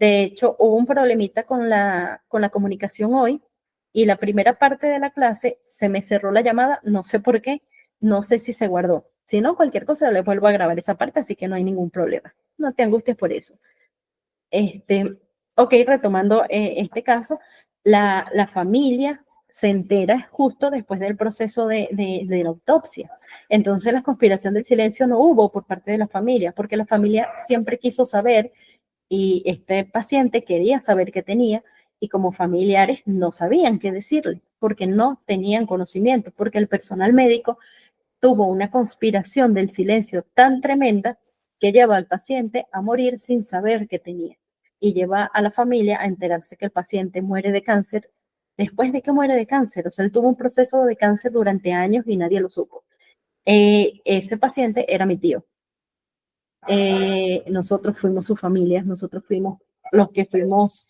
De hecho, hubo un problemita con la comunicación hoy y la primera parte de la clase se me cerró la llamada, no sé por qué, no sé si se guardó. Si no, cualquier cosa le vuelvo a grabar esa parte, así que no hay ningún problema. No te angusties por eso. Ok, retomando este caso, la familia se entera justo después del proceso de la autopsia. Entonces la conspiración del silencio no hubo por parte de la familia, porque la familia siempre quiso saber y este paciente quería saber qué tenía y como familiares no sabían qué decirle porque no tenían conocimiento, porque el personal médico tuvo una conspiración del silencio tan tremenda que lleva al paciente a morir sin saber qué tenía y lleva a la familia a enterarse que el paciente muere de cáncer después de que muere de cáncer. O sea, él tuvo un proceso de cáncer durante años y nadie lo supo. Ese paciente era mi tío. Nosotros fuimos su familia, nosotros fuimos los que fuimos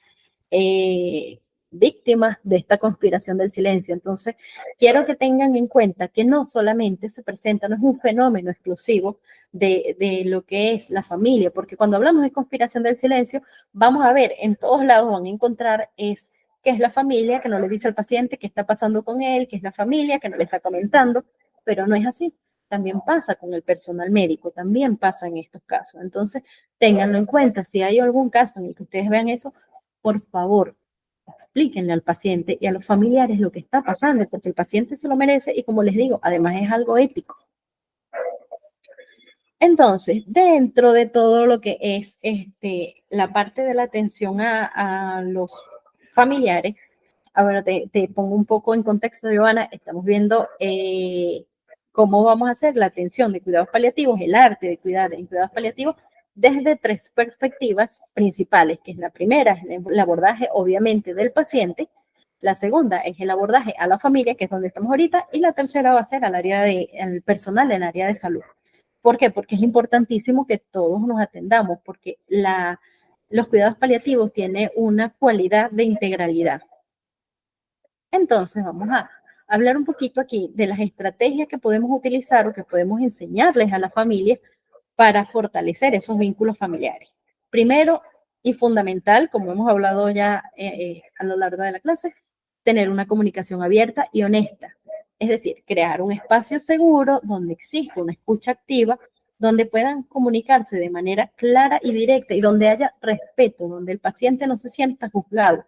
víctimas de esta conspiración del silencio. Entonces, quiero que tengan en cuenta que no solamente se presenta, no es un fenómeno exclusivo de lo que es la familia, porque cuando hablamos de conspiración del silencio, vamos a ver, en todos lados van a encontrar es que es la familia que no le dice al paciente qué está pasando con él, que es la familia que no le está comentando, pero no es así. También pasa con el personal médico, también pasa en estos casos. Entonces, ténganlo en cuenta. Si hay algún caso en el que ustedes vean eso, por favor, explíquenle al paciente y a los familiares lo que está pasando, porque el paciente se lo merece y como les digo, además es algo ético. Entonces, dentro de todo lo que es la parte de la atención a los familiares, ahora te pongo un poco en contexto, Giovanna, estamos viendo cómo vamos a hacer la atención de cuidados paliativos, el arte de cuidar en cuidados paliativos, desde tres perspectivas principales, que es la primera, es el abordaje obviamente del paciente, la segunda es el abordaje a la familia, que es donde estamos ahorita, y la tercera va a ser al área el personal del área de salud. ¿Por qué? Porque es importantísimo que todos nos atendamos, porque los cuidados paliativos tienen una cualidad de integralidad. Entonces, vamos a hablar un poquito aquí de las estrategias que podemos utilizar o que podemos enseñarles a la familia para fortalecer esos vínculos familiares. Primero y fundamental, como hemos hablado ya a lo largo de la clase, tener una comunicación abierta y honesta. Es decir, crear un espacio seguro donde exista una escucha activa, donde puedan comunicarse de manera clara y directa y donde haya respeto, donde el paciente no se sienta juzgado.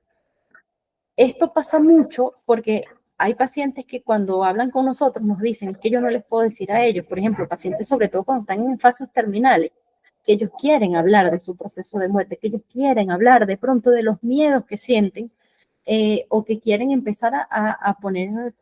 Esto pasa mucho porque hay pacientes que cuando hablan con nosotros nos dicen que yo no les puedo decir a ellos, por ejemplo, pacientes sobre todo cuando están en fases terminales, que ellos quieren hablar de su proceso de muerte, que ellos quieren hablar de pronto de los miedos que sienten o que quieren empezar a poner,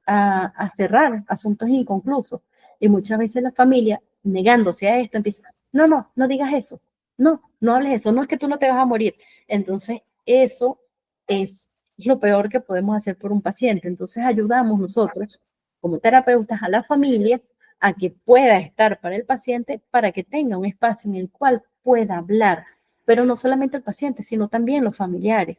a cerrar asuntos inconclusos. Y muchas veces la familia, negándose a esto, empieza, no digas eso, no hables eso, no es que tú no te vas a morir. Entonces, eso es lo peor que podemos hacer por un paciente. Entonces, ayudamos nosotros, como terapeutas, a la familia a que pueda estar para el paciente, para que tenga un espacio en el cual pueda hablar, pero no solamente el paciente, sino también los familiares,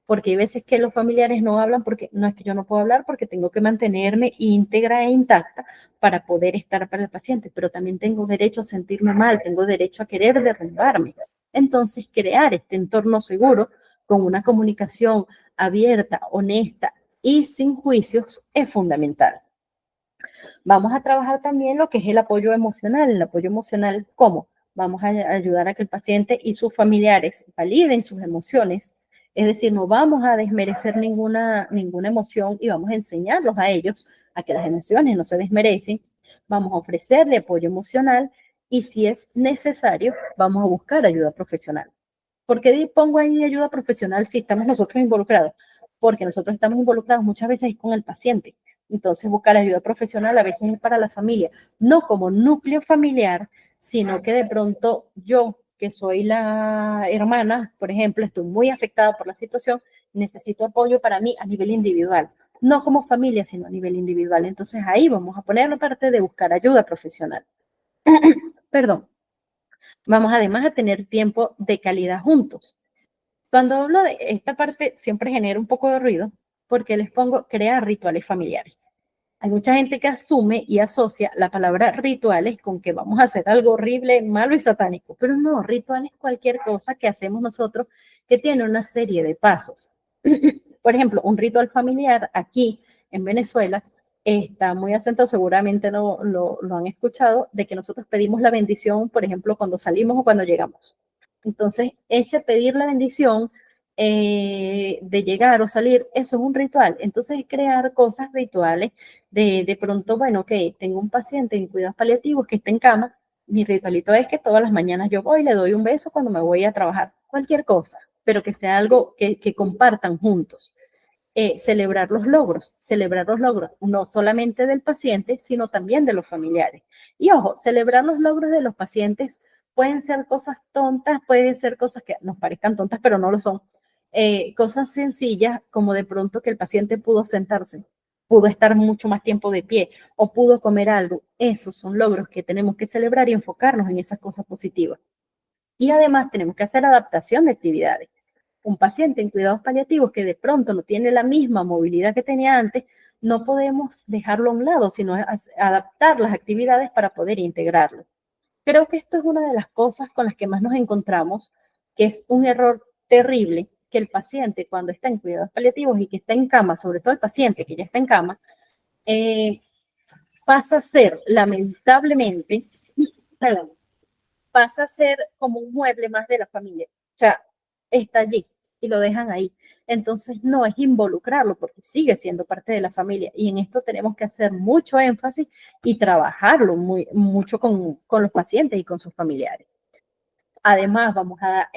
porque hay veces que los familiares no hablan porque no es que yo no puedo hablar porque tengo que mantenerme íntegra e intacta para poder estar para el paciente, pero también tengo derecho a sentirme mal, tengo derecho a querer derrumbarme. Entonces, crear este entorno seguro con una comunicación abierta, honesta y sin juicios es fundamental. Vamos a trabajar también lo que es el apoyo emocional. El apoyo emocional, ¿cómo? Vamos a ayudar a que el paciente y sus familiares validen sus emociones. Es decir, no vamos a desmerecer ninguna emoción y vamos a enseñarlos a ellos a que las emociones no se desmerecen. Vamos a ofrecerle apoyo emocional y si es necesario, vamos a buscar ayuda profesional. ¿Por qué pongo ahí ayuda profesional si estamos nosotros involucrados? Porque nosotros estamos involucrados muchas veces con el paciente. Entonces, buscar ayuda profesional a veces es para la familia, no como núcleo familiar, sino que de pronto yo, que soy la hermana, por ejemplo, estoy muy afectada por la situación, necesito apoyo para mí a nivel individual, no como familia, sino a nivel individual. Entonces, ahí vamos a poner la parte de buscar ayuda profesional. Perdón. Vamos además a tener tiempo de calidad juntos. Cuando hablo de esta parte, siempre genera un poco de ruido porque les pongo crear rituales familiares. Hay mucha gente que asume y asocia la palabra rituales con que vamos a hacer algo horrible, malo y satánico, pero no, ritual es cualquier cosa que hacemos nosotros que tiene una serie de pasos. Por ejemplo, un ritual familiar aquí en Venezuela está muy asentado, seguramente lo han escuchado, de que nosotros pedimos la bendición, por ejemplo, cuando salimos o cuando llegamos. Entonces, ese pedir la bendición de llegar o salir, eso es un ritual. Entonces, crear cosas rituales de pronto, bueno, que tengo un paciente en cuidados paliativos que está en cama, mi ritualito es que todas las mañanas yo voy y le doy un beso cuando me voy a trabajar, cualquier cosa, pero que sea algo que compartan juntos. Celebrar los logros, no solamente del paciente, sino también de los familiares. Y ojo, celebrar los logros de los pacientes pueden ser cosas tontas, pueden ser cosas que nos parezcan tontas, pero no lo son. Cosas sencillas como de pronto que el paciente pudo sentarse, pudo estar mucho más tiempo de pie o pudo comer algo. Esos son logros que tenemos que celebrar y enfocarnos en esas cosas positivas. Y además tenemos que hacer adaptación de actividades. Un paciente en cuidados paliativos que de pronto no tiene la misma movilidad que tenía antes, no podemos dejarlo a un lado, sino adaptar las actividades para poder integrarlo. Creo que esto es una de las cosas con las que más nos encontramos, que es un error terrible, que el paciente cuando está en cuidados paliativos y que está en cama, sobre todo el paciente que ya está en cama, pasa a ser, lamentablemente, pasa a ser como un mueble más de la familia. O sea, está allí y lo dejan ahí. Entonces no es involucrarlo porque sigue siendo parte de la familia y en esto tenemos que hacer mucho énfasis y trabajarlo mucho con los pacientes y con sus familiares. Además vamos a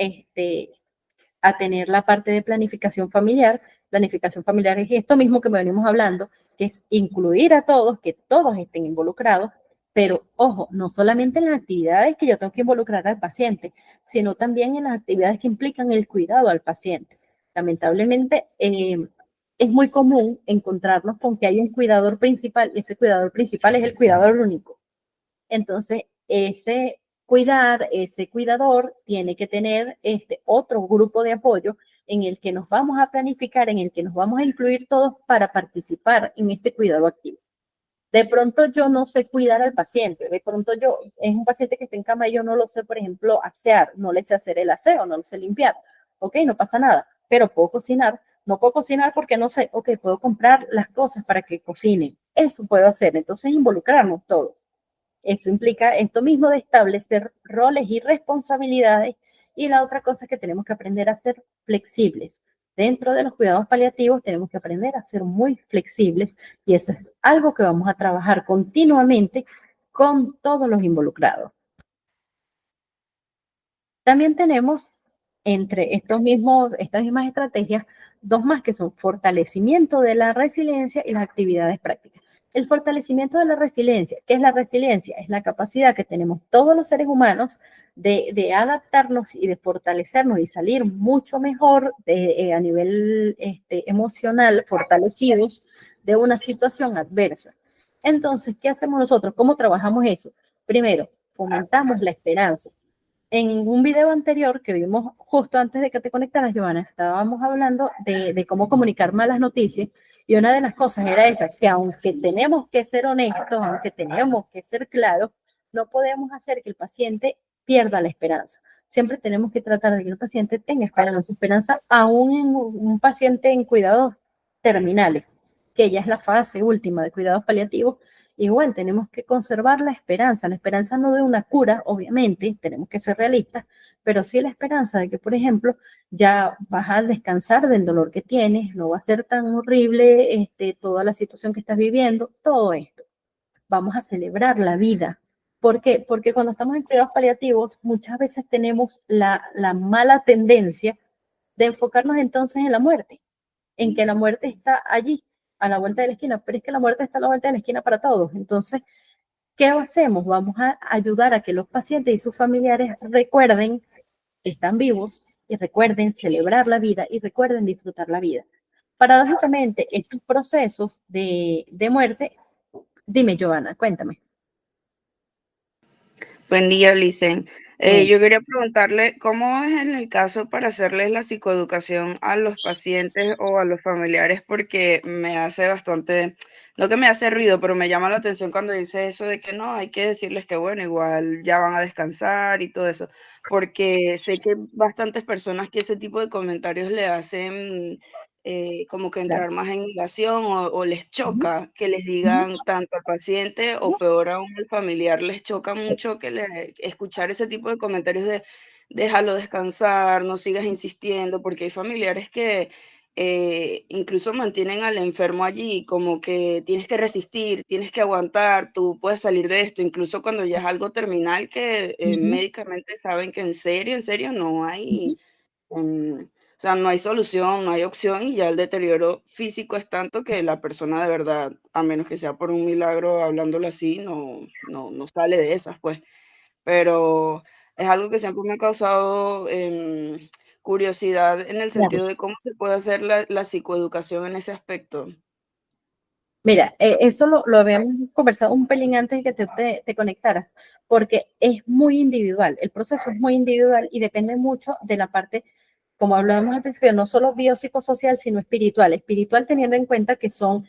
tener la parte de planificación familiar. Planificación familiar es esto mismo que venimos hablando, que es incluir a todos, que todos estén involucrados, pero ojo, no solamente en las actividades que yo tengo que involucrar al paciente, sino también en las actividades que implican el cuidado al paciente. Lamentablemente, es muy común encontrarnos con que hay un cuidador principal y ese cuidador principal es el cuidador único. Entonces, ese cuidador tiene que tener otro grupo de apoyo en el que nos vamos a planificar, en el que nos vamos a incluir todos para participar en este cuidado activo. De pronto yo no sé cuidar al paciente, de pronto es un paciente que está en cama y yo no lo sé, por ejemplo, asear, no le sé hacer el aseo, no lo sé limpiar. Ok, no pasa nada, pero puedo cocinar. No puedo cocinar porque no sé, ok, puedo comprar las cosas para que cocinen. Eso puedo hacer, entonces involucrarnos todos. Eso implica esto mismo de establecer roles y responsabilidades. Y la otra cosa es que tenemos que aprender a ser flexibles. Dentro de los cuidados paliativos tenemos que aprender a ser muy flexibles y eso es algo que vamos a trabajar continuamente con todos los involucrados. También tenemos entre estas mismas estrategias dos más que son fortalecimiento de la resiliencia y las actividades prácticas. El fortalecimiento de la resiliencia, ¿qué es la resiliencia? Es la capacidad que tenemos todos los seres humanos de adaptarnos y de fortalecernos y salir mucho mejor a nivel emocional, fortalecidos de una situación adversa. Entonces, ¿qué hacemos nosotros? ¿Cómo trabajamos eso? Primero, fomentamos la esperanza. En un video anterior que vimos justo antes de que te conectaras, Giovanna, estábamos hablando de cómo comunicar malas noticias y una de las cosas era esa, que aunque tenemos que ser honestos, aunque tenemos que ser claros, no podemos hacer que el paciente pierda la esperanza. Siempre tenemos que tratar de que el paciente tenga esperanza aún en un paciente en cuidados terminales, que ya es la fase última de cuidados paliativos. Igual tenemos que conservar la esperanza no de una cura, obviamente, tenemos que ser realistas, pero sí la esperanza de que, por ejemplo, ya vas a descansar del dolor que tienes, no va a ser tan horrible toda la situación que estás viviendo, todo esto. Vamos a celebrar la vida. ¿Por qué? Porque cuando estamos en cuidados paliativos, muchas veces tenemos la mala tendencia de enfocarnos entonces en la muerte, en que la muerte está allí, a la vuelta de la esquina, pero es que la muerte está a la vuelta de la esquina para todos. Entonces, ¿qué hacemos? Vamos a ayudar a que los pacientes y sus familiares recuerden que están vivos y recuerden celebrar la vida y recuerden disfrutar la vida. Paradójicamente, estos procesos de muerte, dime, Giovanna, cuéntame. Buen día, Licen. Yo quería preguntarle, ¿cómo es en el caso para hacerles la psicoeducación a los pacientes o a los familiares? Porque me hace bastante, no que me hace ruido, pero me llama la atención cuando dice eso de que no, hay que decirles que bueno, igual ya van a descansar y todo eso, porque sé que bastantes personas que ese tipo de comentarios le hacen como que Claro. entrar más en negación o les Ujú, choca que les ujú, digan tanto al paciente o peor aún al familiar, les choca mucho que escuchar ese tipo de comentarios de déjalo descansar, no sigas insistiendo, porque hay familiares que incluso mantienen al enfermo allí, como que tienes que resistir, tienes que aguantar, tú puedes salir de esto, incluso cuando ya es algo terminal que ujú, médicamente saben que en serio, no hay ujú. o sea, no hay solución, no hay opción y ya el deterioro físico es tanto que la persona de verdad, a menos que sea por un milagro hablándolo así, no sale de esas, pues. Pero es algo que siempre me ha causado curiosidad en el Claro. sentido de cómo se puede hacer la psicoeducación en ese aspecto. Mira, eso lo habíamos conversado un pelín antes de que te conectaras, porque es muy individual, el proceso es muy individual y depende mucho de la parte, como hablábamos al principio, no solo biopsicosocial, sino espiritual. Espiritual teniendo en cuenta que son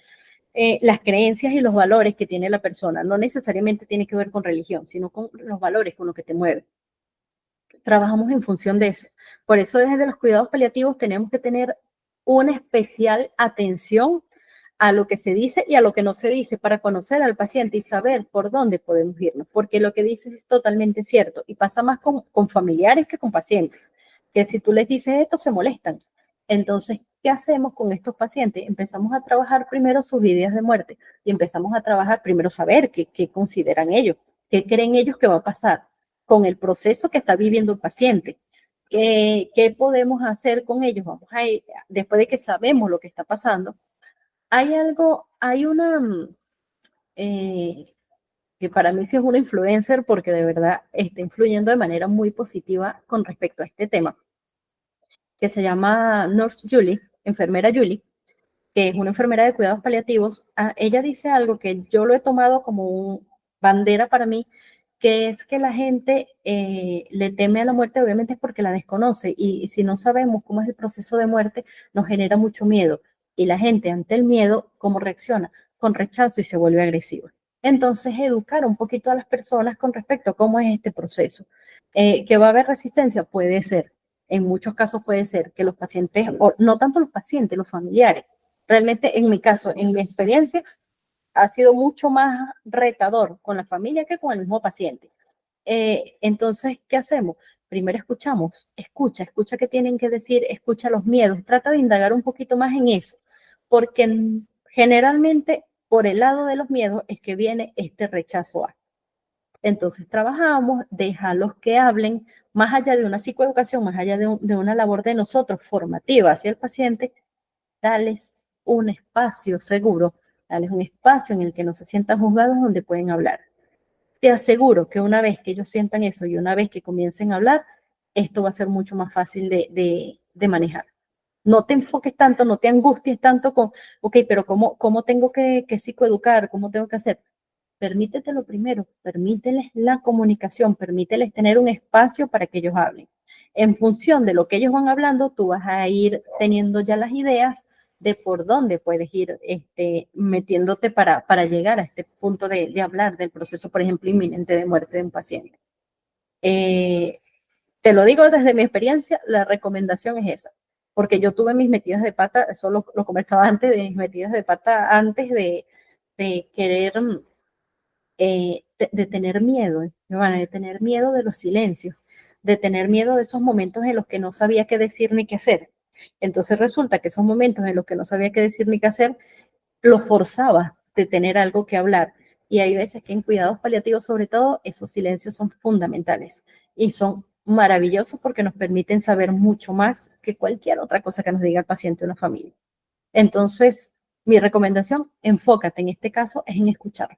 las creencias y los valores que tiene la persona. No necesariamente tiene que ver con religión, sino con los valores, con lo que te mueve. Trabajamos en función de eso. Por eso desde los cuidados paliativos tenemos que tener una especial atención a lo que se dice y a lo que no se dice para conocer al paciente y saber por dónde podemos irnos, porque lo que dices es totalmente cierto y pasa más con familiares que con pacientes, que si tú les dices esto se molestan. Entonces, ¿qué hacemos con estos pacientes? Empezamos a trabajar primero sus ideas de muerte y empezamos a trabajar primero saber qué consideran ellos, qué creen ellos que va a pasar con el proceso que está viviendo el paciente. ¿Qué podemos hacer con ellos? Vamos a ir, después de que sabemos lo que está pasando, hay una, que para mí sí es una influencer porque de verdad está influyendo de manera muy positiva con respecto a este tema, que se llama Nurse Julie, enfermera Julie, que es una enfermera de cuidados paliativos. Ella dice algo que yo lo he tomado como bandera para mí, que es que la gente le teme a la muerte, obviamente es porque la desconoce, y si no sabemos cómo es el proceso de muerte, nos genera mucho miedo. Y la gente ante el miedo, ¿cómo reacciona? Con rechazo y se vuelve agresiva. Entonces, educar un poquito a las personas con respecto a cómo es este proceso. ¿Que va a haber resistencia? Puede ser. En muchos casos puede ser que los pacientes, o no tanto los pacientes, los familiares. Realmente, en mi caso, en mi experiencia, ha sido mucho más retador con la familia que con el mismo paciente. Entonces, ¿qué hacemos? Primero escuchamos, escucha qué tienen que decir, escucha los miedos, trata de indagar un poquito más en eso, porque generalmente por el lado de los miedos es que viene este rechazo a. Entonces trabajamos, déjalos que hablen, más allá de una psicoeducación, más allá de una labor de nosotros formativa hacia el paciente, dales un espacio seguro, dales un espacio en el que no se sientan juzgados donde pueden hablar. Te aseguro que una vez que ellos sientan eso y una vez que comiencen a hablar, esto va a ser mucho más fácil de manejar. No te enfoques tanto, no te angusties tanto con, ok, pero ¿cómo tengo que psicoeducar? ¿Cómo tengo que hacer? Permítete lo primero, permíteles la comunicación, permíteles tener un espacio para que ellos hablen. En función de lo que ellos van hablando, tú vas a ir teniendo ya las ideas de por dónde puedes ir metiéndote para llegar a este punto de hablar del proceso, por ejemplo, inminente de muerte de un paciente. Te lo digo desde mi experiencia, la recomendación es esa, porque yo tuve mis metidas de pata, eso lo conversaba antes, de mis metidas de pata antes de querer de tener miedo, de tener miedo de los silencios, de tener miedo de esos momentos en los que no sabía qué decir ni qué hacer. Entonces resulta que esos momentos en los que no sabía qué decir ni qué hacer, los forzaba de tener algo que hablar. Y hay veces que en cuidados paliativos, sobre todo, esos silencios son fundamentales y son maravillosos porque nos permiten saber mucho más que cualquier otra cosa que nos diga el paciente o la familia. Entonces, mi recomendación, enfócate en este caso, es en escuchar.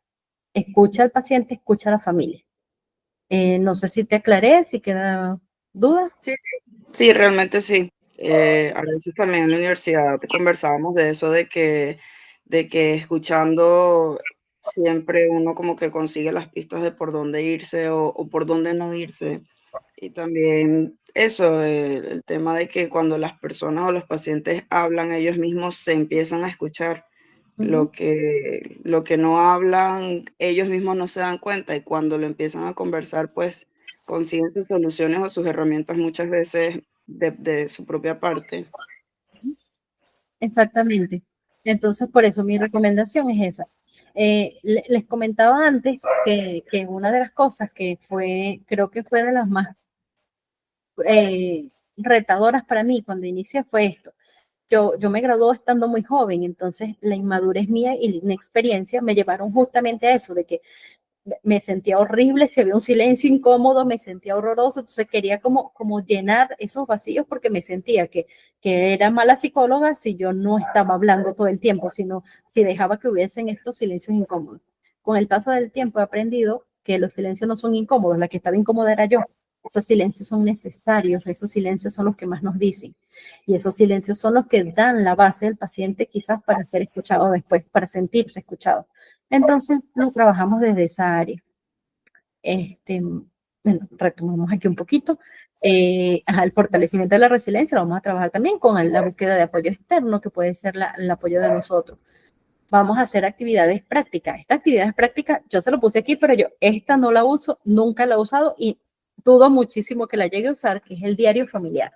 Escucha al paciente, escucha a la familia. No sé si te aclaré, si queda duda. Sí, sí, realmente sí. A veces también en la universidad conversábamos de eso, de que escuchando siempre uno como que consigue las pistas de por dónde irse o por dónde no irse. Y también eso, el tema de que cuando las personas o los pacientes hablan, ellos mismos se empiezan a escuchar. Ujú. Lo que no hablan, ellos mismos no se dan cuenta y cuando lo empiezan a conversar, pues consiguen sus soluciones o sus herramientas muchas veces de su propia parte. Exactamente. Entonces, por eso mi recomendación es esa. Les comentaba antes que una de las cosas que fue, creo que fue de las más retadoras para mí cuando inicié fue esto. Yo me gradué estando muy joven, entonces la inmadurez mía y la inexperiencia me llevaron justamente a eso, de que me sentía horrible, si había un silencio incómodo, me sentía horroroso, entonces quería como llenar esos vacíos porque me sentía que era mala psicóloga si yo no estaba hablando todo el tiempo, sino si dejaba que hubiesen estos silencios incómodos. Con el paso del tiempo he aprendido que los silencios no son incómodos, la que estaba incómoda era yo. Esos silencios son necesarios, esos silencios son los que más nos dicen. Y esos silencios son los que dan la base al paciente quizás para ser escuchado después, para sentirse escuchado. Entonces, lo trabajamos desde esa área. Bueno, retomamos aquí un poquito. El fortalecimiento de la resiliencia lo vamos a trabajar también con la búsqueda de apoyo externo, que puede ser el apoyo de nosotros. Vamos a hacer actividades prácticas. Esta actividad práctica, yo se lo puse aquí, pero yo esta no la uso, nunca la he usado y dudo muchísimo que la llegue a usar, que es el diario familiar.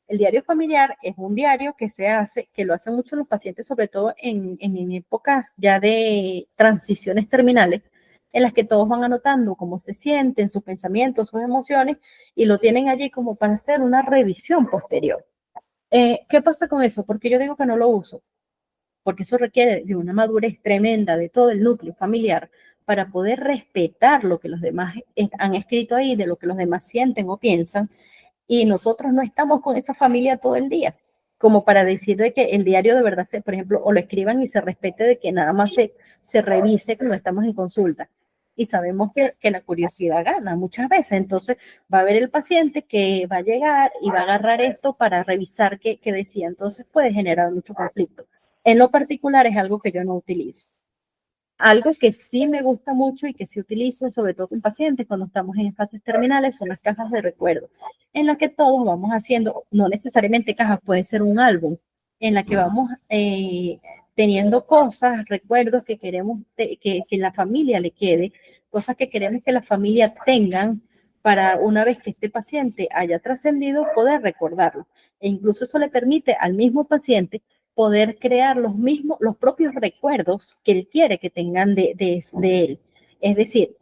El diario familiar es un diario que se hace, que lo hacen mucho los pacientes, sobre todo en épocas ya de transiciones terminales, en las que todos van anotando cómo se sienten, sus pensamientos, sus emociones, y lo tienen allí como para hacer una revisión posterior. ¿Qué pasa con eso? Porque yo digo que no lo uso, porque eso requiere de una madurez tremenda de todo el núcleo familiar para poder respetar lo que los demás han escrito ahí, de lo que los demás sienten o piensan, y nosotros no estamos con esa familia todo el día. como para decir de que el diario de verdad, por ejemplo, o lo escriban y se respete de que nada más se revise cuando estamos en consulta. Y sabemos que la curiosidad gana muchas veces. Entonces va a haber el paciente que va a llegar y va a agarrar esto para revisar qué decía. Entonces puede generar mucho conflicto. En lo particular es algo que yo no utilizo. Algo que sí me gusta mucho y que sí utilizo, sobre todo con pacientes cuando estamos en fases terminales, son las cajas de recuerdo, en las que todos vamos haciendo, no necesariamente cajas, puede ser un álbum, en la que vamos teniendo cosas, recuerdos que queremos que la familia le quede, cosas que queremos que la familia tengan para una vez que este paciente haya trascendido, poder recordarlo. E incluso eso le permite al mismo paciente poder crear los propios recuerdos que él quiere que tengan de él. Es decir,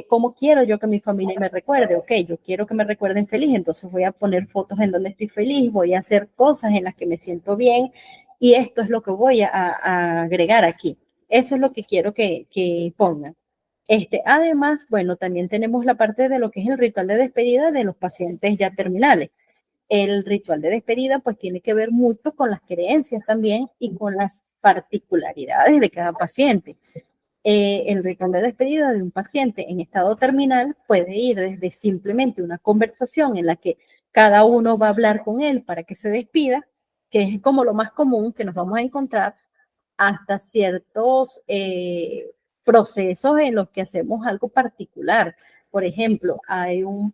cómo quiero yo que mi familia me recuerde. Ok, yo quiero que me recuerden feliz, entonces voy a poner fotos en donde estoy feliz, voy a hacer cosas en las que me siento bien y esto es lo que voy a agregar aquí. Eso es lo que quiero que pongan. Además, bueno, también tenemos la parte de lo que es el ritual de despedida de los pacientes ya terminales. El ritual de despedida pues tiene que ver mucho con las creencias también y con las particularidades de cada paciente. El ritual de despedida de un paciente en estado terminal puede ir desde simplemente una conversación en la que cada uno va a hablar con él para que se despida, que es como lo más común que nos vamos a encontrar, hasta ciertos procesos en los que hacemos algo particular. Por ejemplo, hay un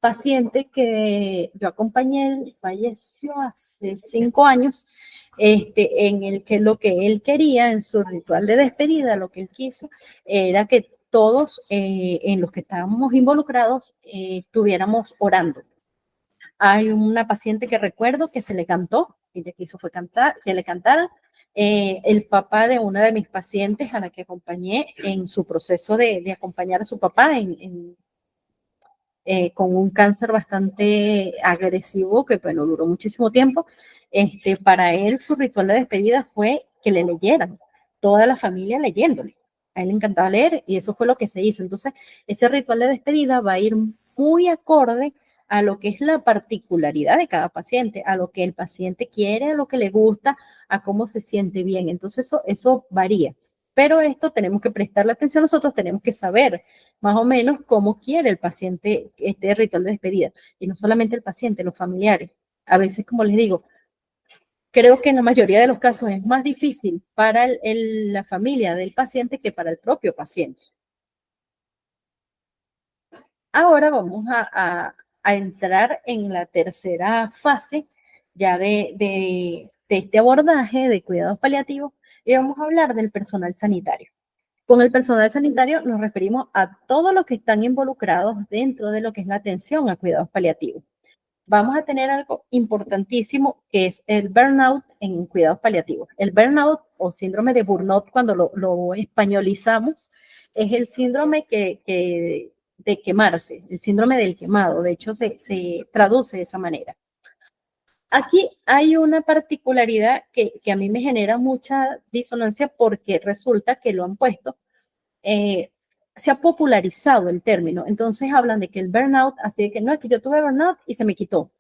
paciente que yo acompañé, falleció hace 5 años, en el que lo que él quería en su ritual de despedida, lo que él quiso, era que todos en los que estábamos involucrados estuviéramos orando. Hay una paciente que recuerdo que se le cantó, y ella quiso fue cantar, que le cantara. El papá de una de mis pacientes a la que acompañé en su proceso de acompañar a su papá con un cáncer bastante agresivo que bueno, duró muchísimo tiempo. Para él su ritual de despedida fue que le leyeran, toda la familia leyéndole. A él le encantaba leer y eso fue lo que se hizo. Entonces, ese ritual de despedida va a ir muy acorde a lo que es la particularidad de cada paciente, a lo que el paciente quiere, a lo que le gusta, a cómo se siente bien. Entonces, eso varía. Pero esto tenemos que prestarle atención, nosotros tenemos que saber más o menos cómo quiere el paciente este ritual de despedida. Y no solamente el paciente, los familiares. A veces, como les digo, creo que en la mayoría de los casos es más difícil para la familia del paciente que para el propio paciente. Ahora vamos a entrar en la tercera fase ya de este abordaje de cuidados paliativos y vamos a hablar del personal sanitario. Con el personal sanitario nos referimos a todos los que están involucrados dentro de lo que es la atención a cuidados paliativos. Vamos a tener algo importantísimo que es el burnout en cuidados paliativos. El burnout o síndrome de burnout, cuando lo españolizamos, es el síndrome de quemarse, el síndrome del quemado. De hecho, se traduce de esa manera. Aquí hay una particularidad que a mí me genera mucha disonancia porque resulta que lo han puesto, se ha popularizado el término. Entonces hablan de que el burnout, así de que no es que yo tuve burnout y se me quitó.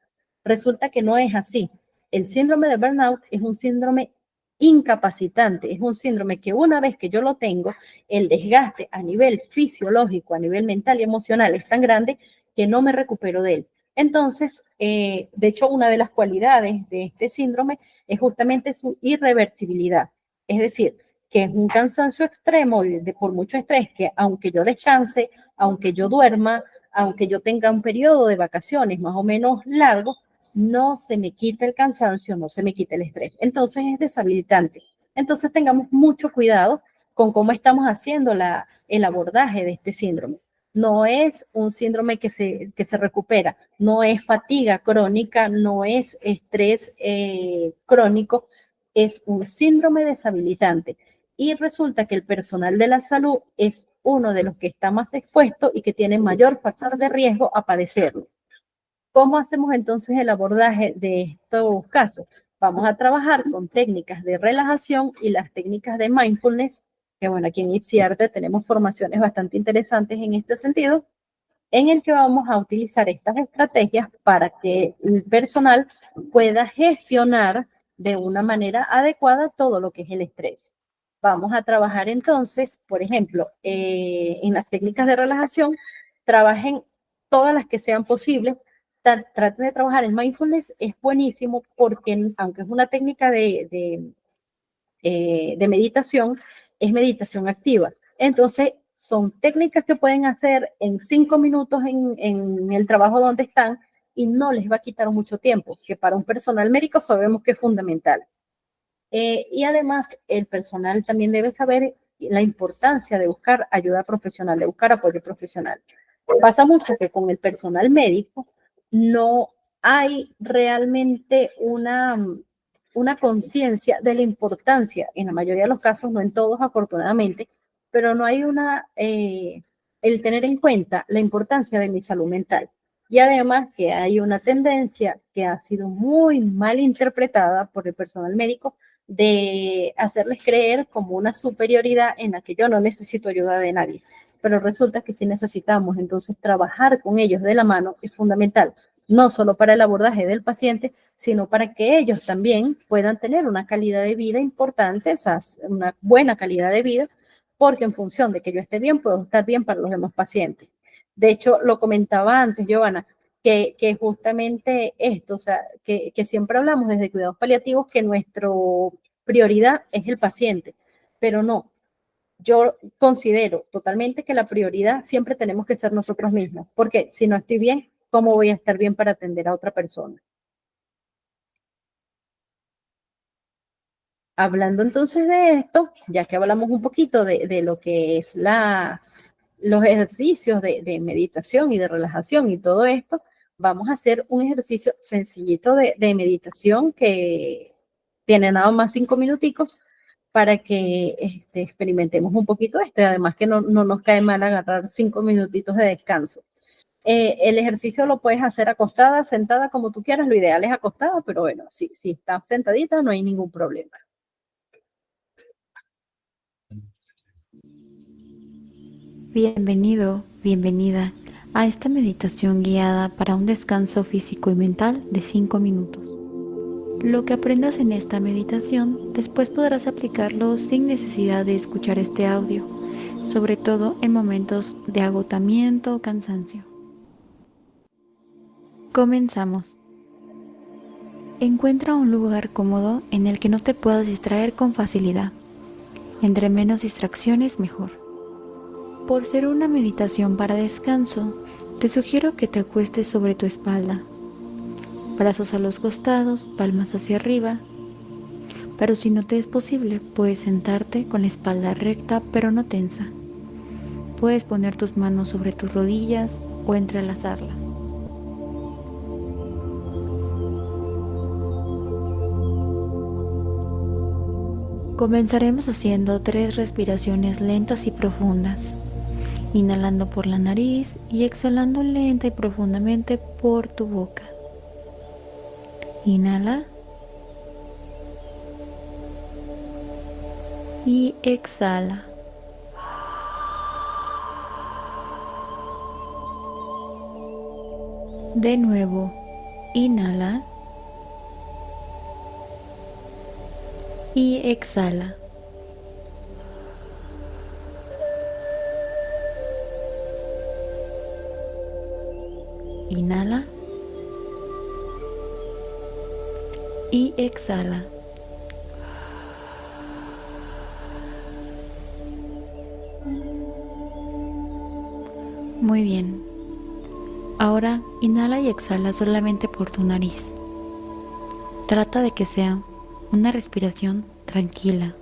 Resulta que no es así. El síndrome de burnout es un síndrome incapacitante, es un síndrome que una vez que yo lo tengo, el desgaste a nivel fisiológico, a nivel mental y emocional es tan grande que no me recupero de él. Entonces, de hecho, una de las cualidades de este síndrome es justamente su irreversibilidad. Es decir, que es un cansancio extremo por mucho estrés, que aunque yo descanse, aunque yo duerma, aunque yo tenga un periodo de vacaciones más o menos largo, no se me quita el cansancio, no se me quita el estrés. Entonces es deshabilitante. Entonces tengamos mucho cuidado con cómo estamos haciendo el abordaje de este síndrome. No es un síndrome que se recupera, no es fatiga crónica, no es estrés crónico, es un síndrome deshabilitante. Y resulta que el personal de la salud es uno de los que está más expuesto y que tiene mayor factor de riesgo a padecerlo. ¿Cómo hacemos entonces el abordaje de estos casos? Vamos a trabajar con técnicas de relajación y las técnicas de mindfulness, que bueno, aquí en IPSIARTE tenemos formaciones bastante interesantes en este sentido, en el que vamos a utilizar estas estrategias para que el personal pueda gestionar de una manera adecuada todo lo que es el estrés. Vamos a trabajar entonces, por ejemplo, en las técnicas de relajación, trabajen todas las que sean posibles. Traten de trabajar en mindfulness, es buenísimo porque aunque es una técnica de meditación, es meditación activa. Entonces, son técnicas que pueden hacer en 5 minutos en el trabajo donde están y no les va a quitar mucho tiempo, que para un personal médico sabemos que es fundamental. Y además, el personal también debe saber la importancia de buscar ayuda profesional, de buscar apoyo profesional. Pasa mucho que con el personal médico no hay realmente una conciencia de la importancia, en la mayoría de los casos, no en todos afortunadamente, pero no hay el tener en cuenta la importancia de mi salud mental. Y además que hay una tendencia que ha sido muy mal interpretada por el personal médico de hacerles creer como una superioridad en la que yo no necesito ayuda de nadie. Pero resulta que sí necesitamos, entonces trabajar con ellos de la mano es fundamental, no solo para el abordaje del paciente, sino para que ellos también puedan tener una calidad de vida importante, o sea, una buena calidad de vida, porque en función de que yo esté bien, puedo estar bien para los demás pacientes. De hecho, lo comentaba antes, Giovanna, que justamente esto, o sea, que siempre hablamos desde cuidados paliativos que nuestra prioridad es el paciente, pero no, yo considero totalmente que la prioridad siempre tenemos que ser nosotros mismos, porque si no estoy bien, ¿cómo voy a estar bien para atender a otra persona? Hablando entonces de esto, ya que hablamos un poquito de lo que es los ejercicios de meditación y de relajación y todo esto, vamos a hacer un ejercicio sencillito de meditación que tiene nada más 5 minuticos para que experimentemos un poquito esto y además que no nos cae mal agarrar 5 minutitos de descanso. El ejercicio lo puedes hacer acostada, sentada, como tú quieras. Lo ideal es acostada, pero bueno, si estás sentadita no hay ningún problema. Bienvenido, bienvenida a esta meditación guiada para un descanso físico y mental de 5 minutos. Lo que aprendas en esta meditación, después podrás aplicarlo sin necesidad de escuchar este audio, sobre todo en momentos de agotamiento o cansancio. Comenzamos. Encuentra un lugar cómodo en el que no te puedas distraer con facilidad. Entre menos distracciones, mejor. Por ser una meditación para descanso, te sugiero que te acuestes sobre tu espalda, brazos a los costados, palmas hacia arriba, pero si no te es posible, puedes sentarte con la espalda recta pero no tensa. Puedes poner tus manos sobre tus rodillas o entrelazarlas. Comenzaremos haciendo 3 respiraciones lentas y profundas. Inhalando por la nariz y exhalando lenta y profundamente por tu boca. Inhala. Y exhala. De nuevo, inhala. Y exhala. Inhala y exhala. Muy bien. Ahora inhala y exhala solamente por tu nariz. Trata de que sea una respiración tranquila.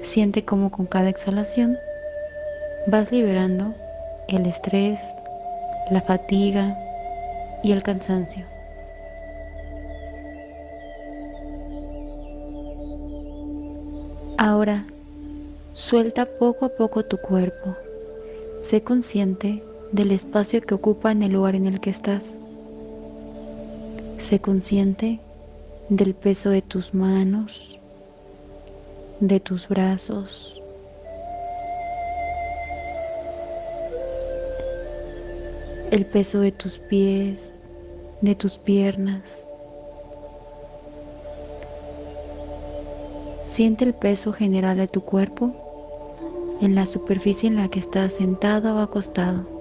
Siente cómo con cada exhalación vas liberando el estrés, la fatiga y el cansancio. Ahora, suelta poco a poco tu cuerpo. Sé consciente del espacio que ocupa en el lugar en el que estás. Sé consciente del peso de tus manos, de tus brazos, el peso de tus pies, de tus piernas. Siente el peso general de tu cuerpo en la superficie en la que estás sentado o acostado.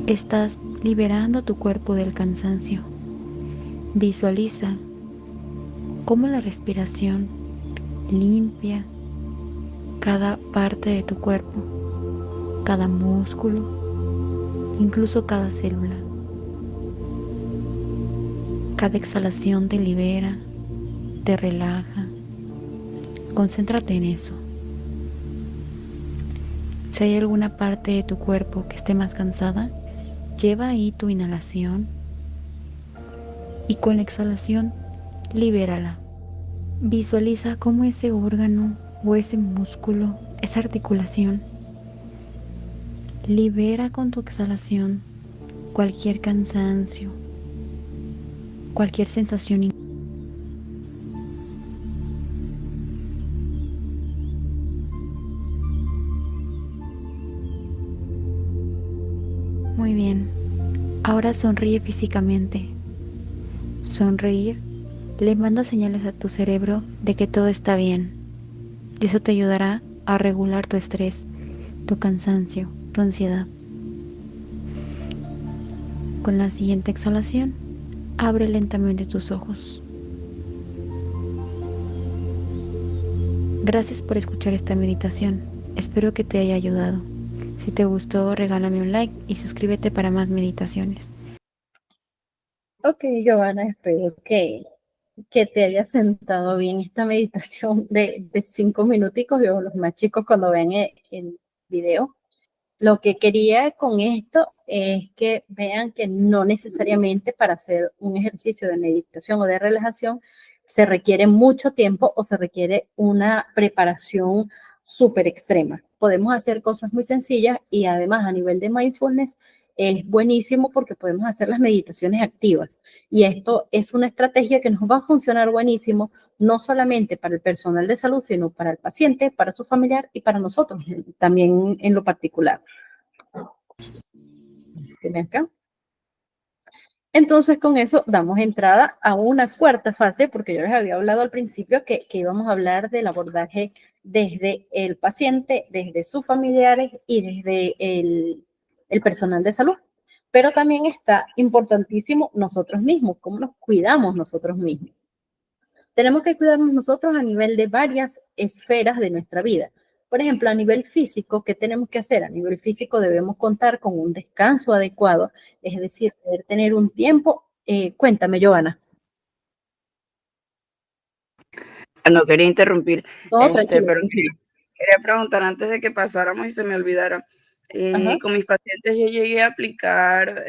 Estás liberando tu cuerpo del cansancio. Visualiza cómo la respiración limpia cada parte de tu cuerpo, cada músculo, incluso cada célula. Cada exhalación te libera, te relaja. Concéntrate en eso. Si hay alguna parte de tu cuerpo que esté más cansada, lleva ahí tu inhalación y con la exhalación libérala. Visualiza cómo ese órgano o ese músculo, esa articulación, libera con tu exhalación cualquier cansancio, cualquier sensación. Muy bien, ahora sonríe físicamente. Sonreír le manda señales a tu cerebro de que todo está bien. Y eso te ayudará a regular tu estrés, tu cansancio, tu ansiedad. Con la siguiente exhalación, abre lentamente tus ojos. Gracias por escuchar esta meditación. Espero que te haya ayudado. Si te gustó, regálame un like y suscríbete para más meditaciones. Ok, Giovanna, espero que te haya sentado bien esta meditación de 5 minuticos. Yo, los más chicos, cuando ven el video, lo que quería con esto es que vean que no necesariamente para hacer un ejercicio de meditación o de relajación se requiere mucho tiempo o se requiere una preparación súper extrema. Podemos hacer cosas muy sencillas y además a nivel de mindfulness es buenísimo porque podemos hacer las meditaciones activas. Y esto es una estrategia que nos va a funcionar buenísimo, no solamente para el personal de salud, sino para el paciente, para su familiar y para nosotros también en lo particular. Acá. Entonces, con eso damos entrada a una cuarta fase, porque yo les había hablado al principio que íbamos a hablar del abordaje desde el paciente, desde sus familiares y desde el personal de salud. Pero también está importantísimo nosotros mismos, cómo nos cuidamos nosotros mismos. Tenemos que cuidarnos nosotros a nivel de varias esferas de nuestra vida. Por ejemplo, a nivel físico, ¿qué tenemos que hacer? A nivel físico debemos contar con un descanso adecuado, es decir, poder tener un tiempo. Cuéntame, Joana. No quería interrumpir, No, pero quería preguntar antes de que pasáramos y se me olvidara. Con mis pacientes yo llegué a aplicar,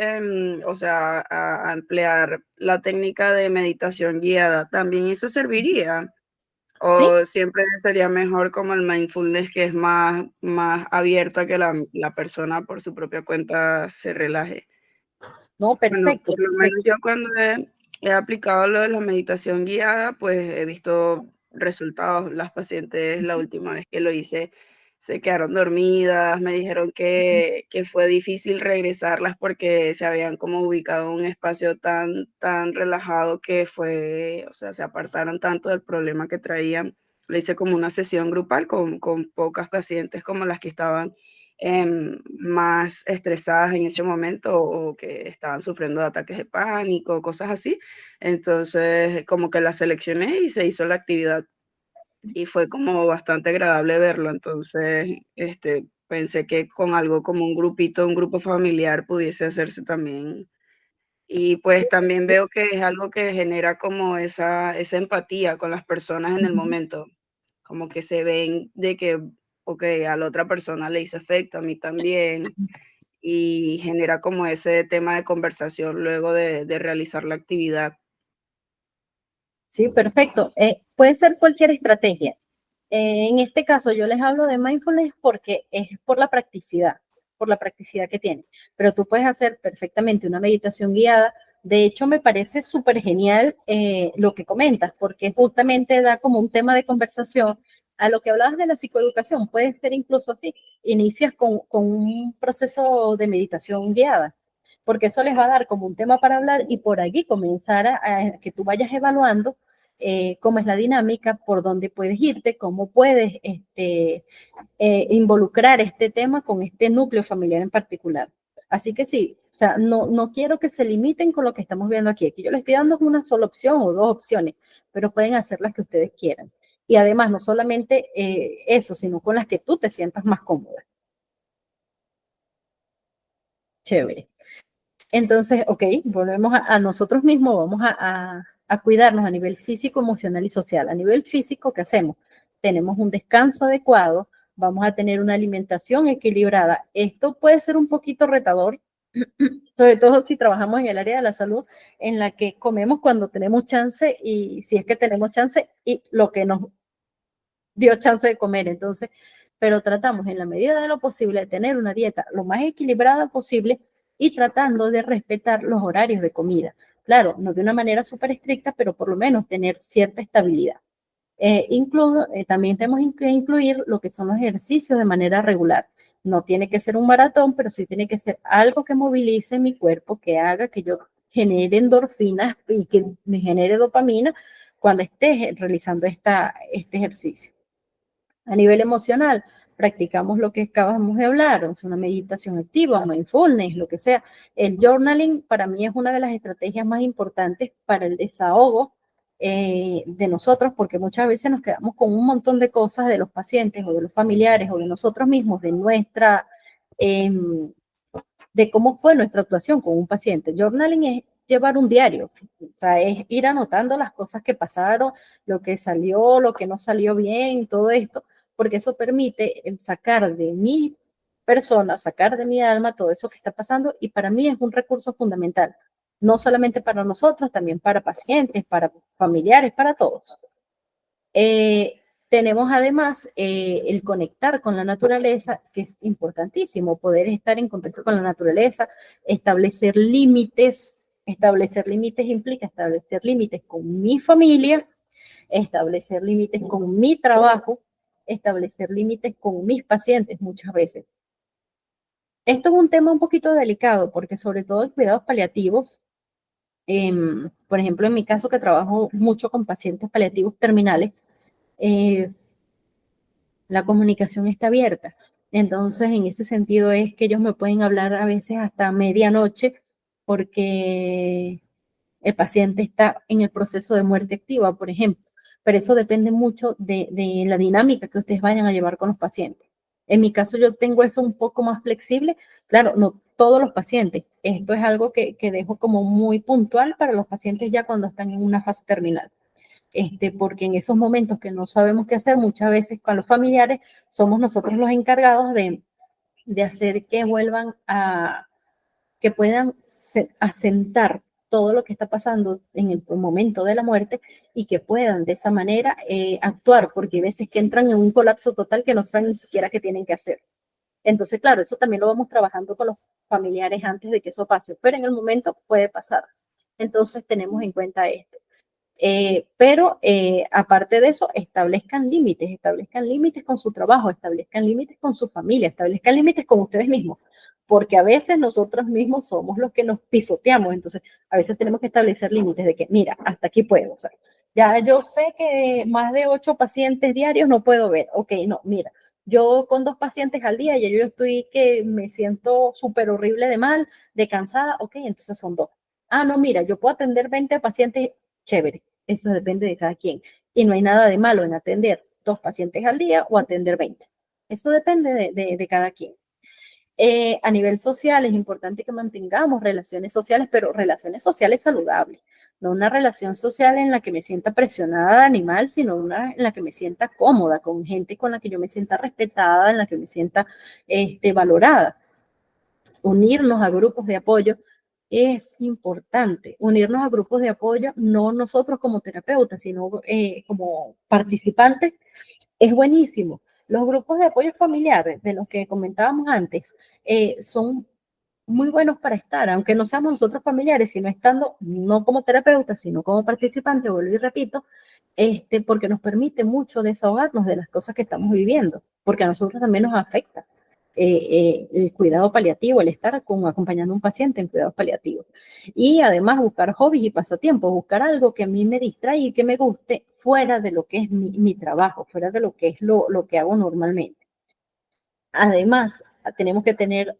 o sea, a emplear la técnica de meditación guiada. ¿También eso serviría? ¿Sí? ¿O siempre sería mejor como el mindfulness, que es más abierto a que la persona por su propia cuenta se relaje? No, Bueno, perfecto, por lo menos perfecto. yo cuando he aplicado lo de la meditación guiada, pues he visto resultados. Las pacientes, la última vez que lo hice, se quedaron dormidas, me dijeron que fue difícil regresarlas porque se habían como ubicado en un espacio tan relajado que fue, o sea, se apartaron tanto del problema que traían. Le hice como una sesión grupal con pocas pacientes como las que estaban más estresadas en ese momento o que estaban sufriendo de ataques de pánico, cosas así. Entonces, como que la seleccioné y se hizo la actividad y fue como bastante agradable verlo. Entonces, pensé que con algo como un grupito, un grupo familiar pudiese hacerse también. Y pues también veo que es algo que genera como esa empatía con las personas en el momento, como que se ven de que, ok, a la otra persona le hizo efecto, a mí también, y genera como ese tema de conversación luego de realizar la actividad. Sí, perfecto. Puede ser cualquier estrategia. En este caso yo les hablo de mindfulness porque es por la practicidad que tiene. Pero tú puedes hacer perfectamente una meditación guiada. De hecho, me parece súper genial lo que comentas, porque justamente da como un tema de conversación a lo que hablabas de la psicoeducación. Puede ser incluso así. Inicias con un proceso de meditación guiada, porque eso les va a dar como un tema para hablar y por allí comenzar a que tú vayas evaluando cómo es la dinámica, por dónde puedes irte, cómo puedes involucrar este tema con este núcleo familiar en particular. Así que sí, o sea, no quiero que se limiten con lo que estamos viendo aquí. Aquí yo les estoy dando una sola opción o dos opciones, pero pueden hacer las que ustedes quieran. Y además, no solamente eso, sino con las que tú te sientas más cómoda. Chévere. Entonces, ok, volvemos a nosotros mismos, vamos a cuidarnos a nivel físico, emocional y social. A nivel físico, ¿qué hacemos? Tenemos un descanso adecuado, vamos a tener una alimentación equilibrada. Esto puede ser un poquito retador, sobre todo si trabajamos en el área de la salud, en la que comemos cuando tenemos chance y si es que tenemos chance y lo que nos dio chance de comer. Entonces, pero tratamos en la medida de lo posible de tener una dieta lo más equilibrada posible y tratando de respetar los horarios de comida. Claro, no de una manera súper estricta, pero por lo menos tener cierta estabilidad. También tenemos que incluir lo que son los ejercicios de manera regular. No tiene que ser un maratón, pero sí tiene que ser algo que movilice mi cuerpo, que haga que yo genere endorfinas y que me genere dopamina cuando esté realizando este ejercicio. A nivel emocional, practicamos lo que acabamos de hablar, o sea, una meditación activa, mindfulness, lo que sea. El journaling para mí es una de las estrategias más importantes para el desahogo de nosotros, porque muchas veces nos quedamos con un montón de cosas de los pacientes o de los familiares o de nosotros mismos, eh, de cómo fue nuestra actuación con un paciente. Journaling es llevar un diario, o sea, es ir anotando las cosas que pasaron, lo que salió, lo que no salió bien, todo esto, porque eso permite sacar de mi persona, sacar de mi alma todo eso que está pasando y para mí es un recurso fundamental, no solamente para nosotros, también para pacientes, para familiares, para todos. Tenemos además el conectar con la naturaleza, que es importantísimo, poder estar en contacto con la naturaleza, establecer límites. Establecer límites implica establecer límites con mi familia, establecer límites con mi trabajo, establecer límites con mis pacientes muchas veces. Esto es un tema un poquito delicado porque sobre todo en cuidados paliativos, por ejemplo, en mi caso que trabajo mucho con pacientes paliativos terminales, la comunicación está abierta. Entonces, en ese sentido es que ellos me pueden hablar a veces hasta medianoche porque el paciente está en el proceso de muerte activa, por ejemplo. Pero eso depende mucho de la dinámica que ustedes vayan a llevar con los pacientes. En mi caso, yo tengo eso un poco más flexible. Claro, no todos los pacientes. Esto es algo que dejo como muy puntual para los pacientes ya cuando están en una fase terminal. Porque en esos momentos que no sabemos qué hacer, muchas veces con los familiares somos nosotros los encargados de hacer que vuelvan que puedan asentar todo lo que está pasando en el momento de la muerte y que puedan de esa manera actuar, porque hay veces que entran en un colapso total que no saben ni siquiera qué tienen que hacer. Entonces, claro, eso también lo vamos trabajando con los familiares antes de que eso pase, pero en el momento puede pasar. Entonces, tenemos en cuenta esto. Pero aparte de eso, establezcan límites con su trabajo, establezcan límites con su familia, establezcan límites con ustedes mismos, porque a veces nosotros mismos somos los que nos pisoteamos, entonces a veces tenemos que establecer límites de que, mira, hasta aquí puedo, o sea, ya yo sé que más de 8 pacientes diarios no puedo ver, ok, no, mira, yo con 2 pacientes al día, ya yo estoy que me siento súper horrible de mal, de cansada, ok, entonces son 2. Ah, no, mira, yo puedo atender 20 pacientes, chévere, eso depende de cada quien. Y no hay nada de malo en atender 2 pacientes al día o atender 20. Eso depende de cada quien. A nivel social es importante que mantengamos relaciones sociales, pero relaciones sociales saludables. No una relación social en la que me sienta presionada de animal, sino una en la que me sienta cómoda, con gente con la que yo me sienta respetada, en la que me sienta valorada. Unirnos a grupos de apoyo es importante. Unirnos a grupos de apoyo, no nosotros como terapeutas, sino como participantes, es buenísimo. Los grupos de apoyo familiares, de los que comentábamos antes, son muy buenos para estar, aunque no seamos nosotros familiares, sino estando no como terapeutas, sino como participantes, vuelvo y repito, porque nos permite mucho desahogarnos de las cosas que estamos viviendo, porque a nosotros también nos afecta el cuidado paliativo, el estar acompañando a un paciente en cuidados paliativos. Y además buscar hobbies y pasatiempos, buscar algo que a mí me distraiga y que me guste fuera de lo que es mi trabajo, fuera de lo que es lo que hago normalmente. Además, tenemos que tener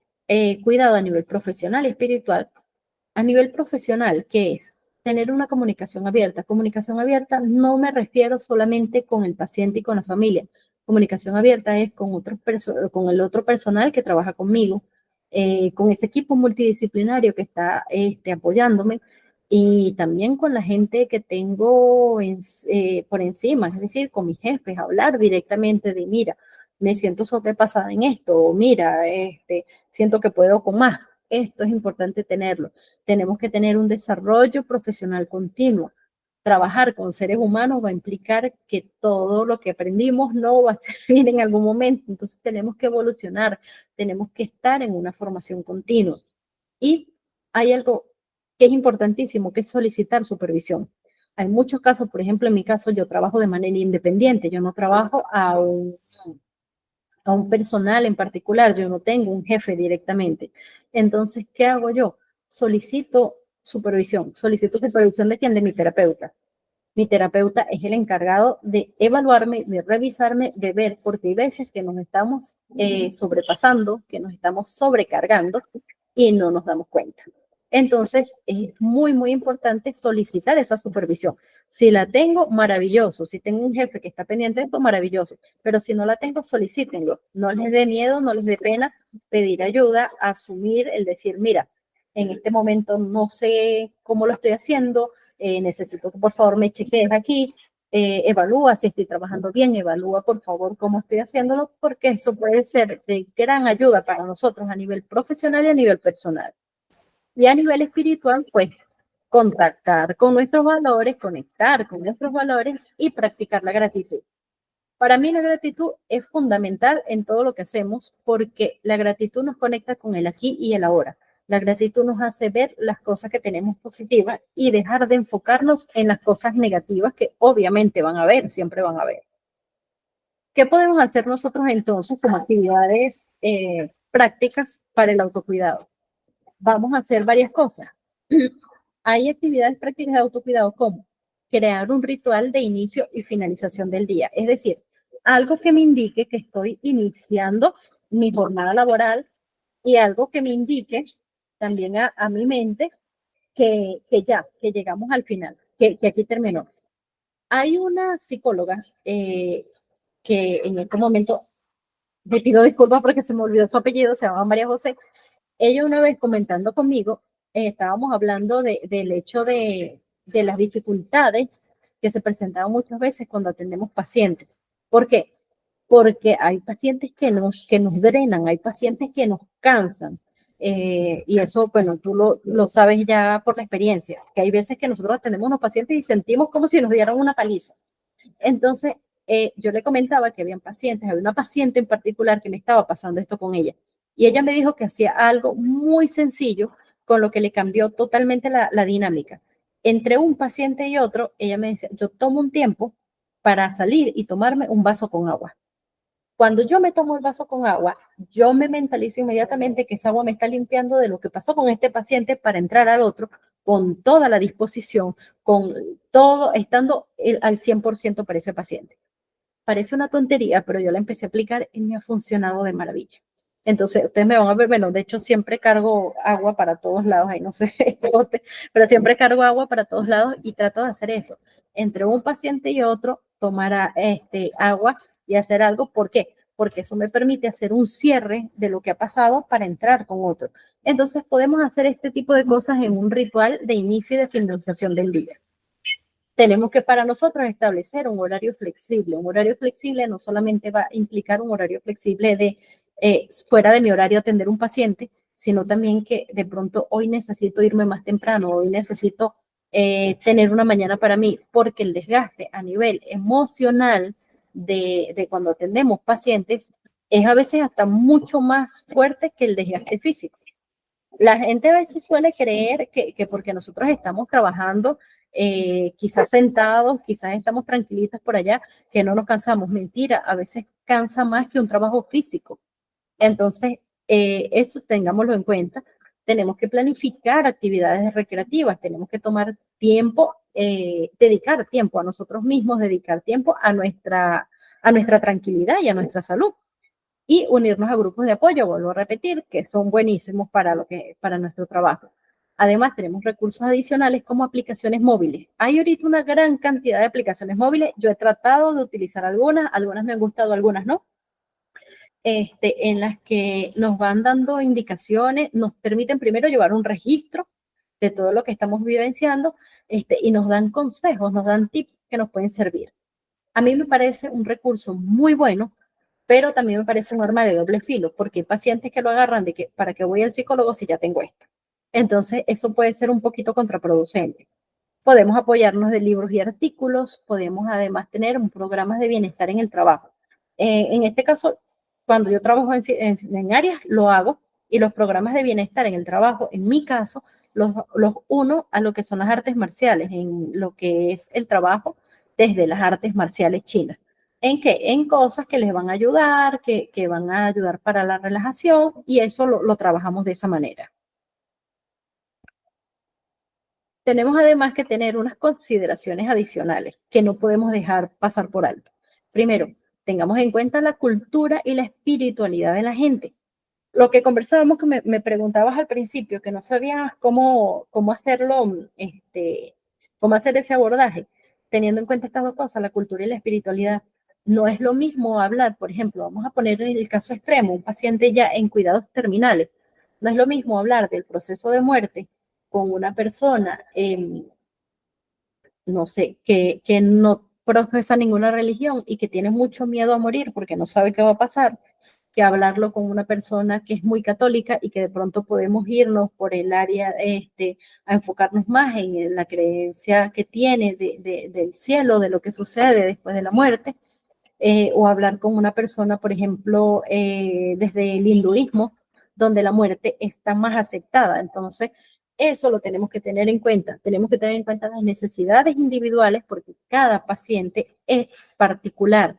cuidado a nivel profesional y espiritual. A nivel profesional, ¿qué es? Tener una comunicación abierta. Comunicación abierta no me refiero solamente con el paciente y con la familia. Comunicación abierta es con con el otro personal que trabaja conmigo, con ese equipo multidisciplinario que está apoyándome y también con la gente que tengo por encima, es decir, con mis jefes, hablar directamente de, mira, me siento sobrepasada en esto, o mira, siento que puedo con más. Esto es importante tenerlo. Tenemos que tener un desarrollo profesional continuo. Trabajar con seres humanos va a implicar que todo lo que aprendimos no va a servir en algún momento. Entonces tenemos que evolucionar, tenemos que estar en una formación continua. Y hay algo que es importantísimo, que es solicitar supervisión. Hay muchos casos, por ejemplo, en mi caso, yo trabajo de manera independiente, yo no trabajo a un personal en particular, yo no tengo un jefe directamente. Entonces, ¿qué hago yo? Solicito supervisión de quién, de mi terapeuta. Mi terapeuta es el encargado de evaluarme, de revisarme, de ver, porque hay veces que nos estamos sobrepasando, que nos estamos sobrecargando y no nos damos cuenta. Entonces, es muy, muy importante solicitar esa supervisión. Si la tengo, maravilloso. Si tengo un jefe que está pendiente de esto, maravilloso. Pero si no la tengo, solicítenlo. No les dé miedo, no les dé pena pedir ayuda, asumir el decir, mira, en este momento no sé cómo lo estoy haciendo, necesito que por favor me chequees aquí, evalúa si estoy trabajando bien, evalúa por favor cómo estoy haciéndolo, porque eso puede ser de gran ayuda para nosotros a nivel profesional y a nivel personal. Y a nivel espiritual, pues, contactar con nuestros valores, conectar con nuestros valores y practicar la gratitud. Para mí la gratitud es fundamental en todo lo que hacemos porque la gratitud nos conecta con el aquí y el ahora. La gratitud nos hace ver las cosas que tenemos positivas y dejar de enfocarnos en las cosas negativas que obviamente van a haber, siempre van a haber. ¿Qué podemos hacer nosotros entonces como actividades prácticas para el autocuidado? Vamos a hacer varias cosas. Hay actividades prácticas de autocuidado como crear un ritual de inicio y finalización del día. Es decir, algo que me indique que estoy iniciando mi jornada laboral y algo que me indique también a mi mente que llegamos al final, que aquí terminó. Hay una psicóloga que en este momento, me pido disculpas porque se me olvidó su apellido, se llama María José. Ella una vez comentando conmigo, estábamos hablando del hecho de las dificultades que se presentaban muchas veces cuando atendemos pacientes. ¿Por qué? Porque hay pacientes que nos drenan, hay pacientes que nos cansan. Y eso, bueno, tú lo sabes ya por la experiencia, que hay veces que nosotros atendemos a unos pacientes y sentimos como si nos dieran una paliza. Entonces, yo le comentaba que había una paciente en particular que me estaba pasando esto con ella. Y ella me dijo que hacía algo muy sencillo con lo que le cambió totalmente la dinámica. Entre un paciente y otro, ella me decía, yo tomo un tiempo para salir y tomarme un vaso con agua. Cuando yo me tomo el vaso con agua, yo me mentalizo inmediatamente que esa agua me está limpiando de lo que pasó con este paciente para entrar al otro con toda la disposición, con todo, estando al 100% para ese paciente. Parece una tontería, pero yo la empecé a aplicar y me ha funcionado de maravilla. Entonces, ustedes me van a ver, bueno, de hecho siempre cargo agua para todos lados, ahí no sé, pero siempre cargo agua para todos lados y trato de hacer eso. Entre un paciente y otro, tomar agua y hacer algo. ¿Por qué? porque eso me permite hacer un cierre de lo que ha pasado para entrar con otro. Entonces podemos hacer este tipo de cosas en un ritual de inicio y de finalización del día. Tenemos que para nosotros establecer un horario flexible. Un horario flexible no solamente va a implicar un horario flexible de fuera de mi horario atender un paciente, sino también que de pronto hoy necesito irme más temprano, hoy necesito tener una mañana para mí, porque el desgaste a nivel emocional de cuando atendemos pacientes es a veces hasta mucho más fuerte que el desgaste físico. La gente a veces suele creer que porque nosotros estamos trabajando, quizás sentados, quizás estamos tranquilitos por allá, que no nos cansamos. Mentira, a veces cansa más que un trabajo físico. Entonces, eso tengámoslo en cuenta. Tenemos que planificar actividades recreativas, tenemos que tomar tiempo, dedicar tiempo a nosotros mismos, dedicar tiempo a nuestra tranquilidad y a nuestra salud. Y unirnos a grupos de apoyo, vuelvo a repetir, que son buenísimos para nuestro trabajo. Además, tenemos recursos adicionales como aplicaciones móviles. Hay ahorita una gran cantidad de aplicaciones móviles. Yo he tratado de utilizar algunas me han gustado, algunas no. En las que nos van dando indicaciones, nos permiten primero llevar un registro de todo lo que estamos vivenciando, y nos dan consejos, nos dan tips que nos pueden servir. A mí me parece un recurso muy bueno, pero también me parece un arma de doble filo, porque hay pacientes que lo agarran de que para qué voy al psicólogo si ya tengo esto. Entonces, eso puede ser un poquito contraproducente. Podemos apoyarnos de libros y artículos, podemos además tener un programa de bienestar en el trabajo. En este caso, cuando yo trabajo en áreas, lo hago, y los programas de bienestar en el trabajo, en mi caso, los uno a lo que son las artes marciales, en lo que es el trabajo desde las artes marciales chinas. ¿En qué? En cosas que les van a ayudar, que van a ayudar para la relajación, y eso lo trabajamos de esa manera. Tenemos además que tener unas consideraciones adicionales que no podemos dejar pasar por alto. Primero, tengamos en cuenta la cultura y la espiritualidad de la gente. Lo que conversábamos, que me preguntabas al principio, que no sabías cómo hacerlo, cómo hacer ese abordaje, teniendo en cuenta estas dos cosas, la cultura y la espiritualidad. No es lo mismo hablar, por ejemplo, vamos a poner en el caso extremo, un paciente ya en cuidados terminales. No es lo mismo hablar del proceso de muerte con una persona, no sé, que no profesa ninguna religión y que tiene mucho miedo a morir porque no sabe qué va a pasar, que hablarlo con una persona que es muy católica y que de pronto podemos irnos por el área, a enfocarnos más en la creencia que tiene del cielo, de lo que sucede después de la muerte, o hablar con una persona, por ejemplo, desde el hinduismo, donde la muerte está más aceptada. Entonces, eso lo tenemos que tener en cuenta. Tenemos que tener en cuenta las necesidades individuales, porque cada paciente es particular.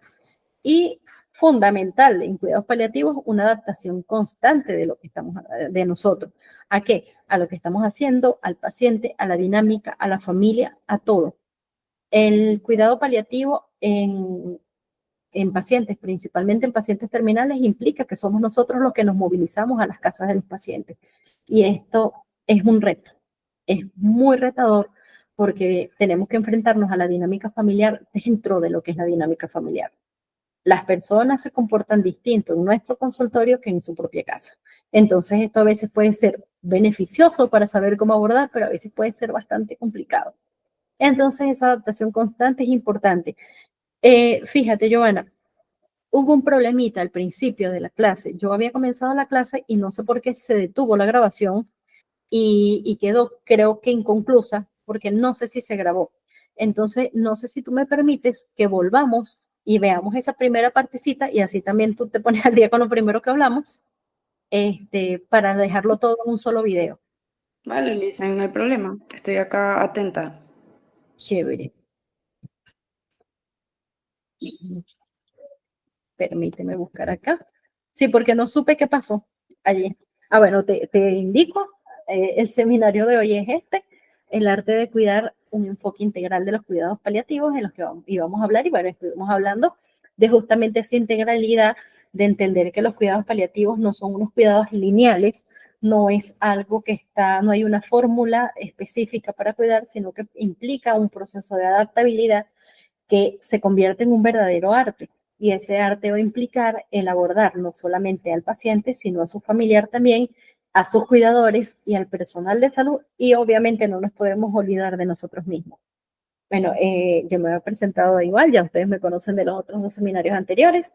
Y fundamental en cuidados paliativos, una adaptación constante de lo que estamos, de nosotros. ¿A qué? A lo que estamos haciendo, al paciente, a la dinámica, a la familia, a todo. El cuidado paliativo en pacientes, principalmente en pacientes terminales, implica que somos nosotros los que nos movilizamos a las casas de los pacientes. Y esto es un reto, es muy retador, porque tenemos que enfrentarnos a la dinámica familiar dentro de lo que es la dinámica familiar. Las personas se comportan distinto en nuestro consultorio que en su propia casa. Entonces, esto a veces puede ser beneficioso para saber cómo abordar, pero a veces puede ser bastante complicado. Entonces, esa adaptación constante es importante. Fíjate, Giovanna, hubo un problemita al principio de la clase. Yo había comenzado la clase y no sé por qué se detuvo la grabación y quedó, creo que inconclusa, porque no sé si se grabó. Entonces, no sé si tú me permites que volvamos y veamos esa primera partecita, y así también tú te pones al día con lo primero que hablamos, para dejarlo todo en un solo video. Vale, Lisa, no hay problema. Estoy acá atenta. Chévere. Permíteme buscar acá. Sí, porque no supe qué pasó allí. Bueno, te indico, el seminario de hoy es el arte de cuidar, un enfoque integral de los cuidados paliativos, en los que íbamos a hablar, y bueno, estuvimos hablando de justamente esa integralidad, de entender que los cuidados paliativos no son unos cuidados lineales, no es algo que no hay una fórmula específica para cuidar, sino que implica un proceso de adaptabilidad que se convierte en un verdadero arte. Y ese arte va a implicar el abordar no solamente al paciente, sino a su familiar también, a sus cuidadores y al personal de salud, y obviamente no nos podemos olvidar de nosotros mismos. Bueno, yo me he presentado igual, ya ustedes me conocen de los otros dos seminarios anteriores,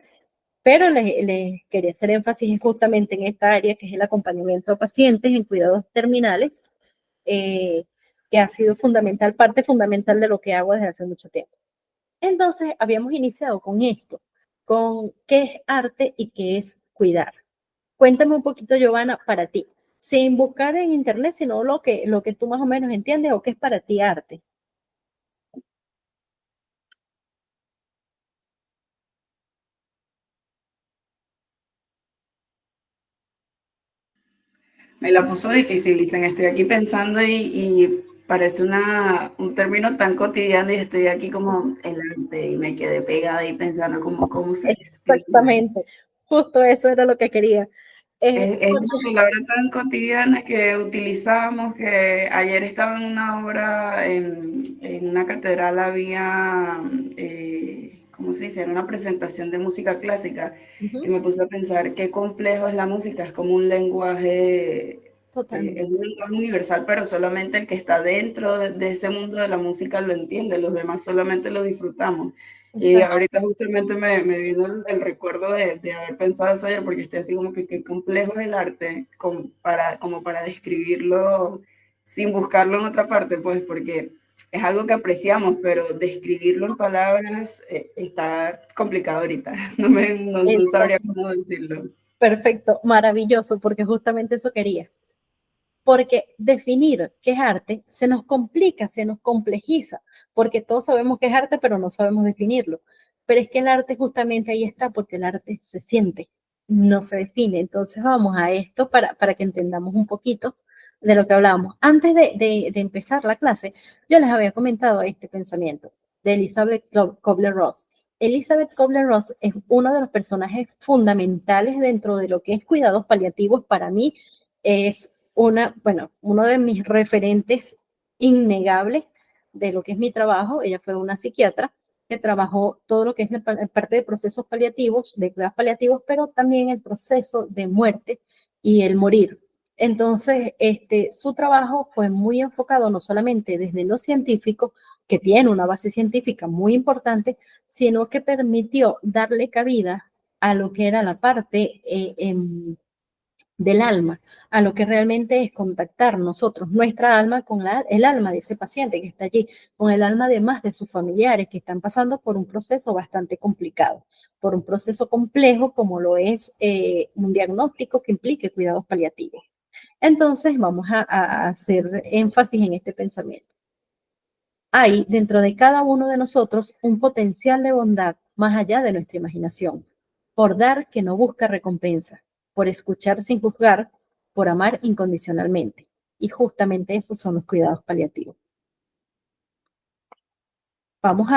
pero les quería hacer énfasis justamente en esta área, que es el acompañamiento a pacientes en cuidados terminales, que ha sido fundamental, parte fundamental de lo que hago desde hace mucho tiempo. Entonces, habíamos iniciado con esto, con qué es arte y qué es cuidar. Cuéntame un poquito, Giovanna, para ti, sin buscar en internet, sino lo que tú más o menos entiendes o qué es para ti arte. Me la puso difícil, dicen, estoy aquí pensando y parece un término tan cotidiano y estoy aquí como el arte y me quedé pegada y pensando cómo se describe. Exactamente, justo eso era lo que quería. Es una palabra tan cotidiana que utilizamos que ayer estaba en una obra, en una catedral había, ¿cómo se dice? Era una presentación de música clásica y me puse a pensar qué complejo es la música, es como un lenguaje, es totalmente. un lenguaje universal, pero solamente el que está dentro de ese mundo de la música lo entiende, los demás solamente lo disfrutamos. Y Exacto. ahorita justamente me vino el recuerdo de haber pensado eso ayer, porque estoy así como que qué complejo es el arte como para describirlo sin buscarlo en otra parte, pues porque es algo que apreciamos, pero describirlo en palabras está complicado ahorita. No sabría cómo decirlo. Perfecto, maravilloso, porque justamente eso quería. Porque definir qué es arte se nos complica, se nos complejiza, porque todos sabemos qué es arte, pero no sabemos definirlo. Pero es que el arte justamente ahí está, porque el arte se siente, no se define. Entonces vamos a esto para que entendamos un poquito de lo que hablábamos. Antes de empezar la clase, yo les había comentado este pensamiento de Elizabeth Kubler-Ross. Elizabeth Kubler-Ross es uno de los personajes fundamentales dentro de lo que es cuidados paliativos. Para mí es uno de mis referentes innegables de lo que es mi trabajo. Ella fue una psiquiatra que trabajó todo lo que es la parte de procesos paliativos, de cuidados paliativos, pero también el proceso de muerte y el morir. Entonces, su trabajo fue muy enfocado no solamente desde lo científico, que tiene una base científica muy importante, sino que permitió darle cabida a lo que era la parte del alma, a lo que realmente es contactar nosotros, nuestra alma, con el alma de ese paciente que está allí, con el alma de más de sus familiares que están pasando por un proceso bastante complicado, por un proceso complejo como lo es un diagnóstico que implique cuidados paliativos. Entonces vamos a hacer énfasis en este pensamiento. Hay dentro de cada uno de nosotros un potencial de bondad más allá de nuestra imaginación, por dar que no busca recompensa, por escuchar sin juzgar, por amar incondicionalmente. Y justamente esos son los cuidados paliativos. Vamos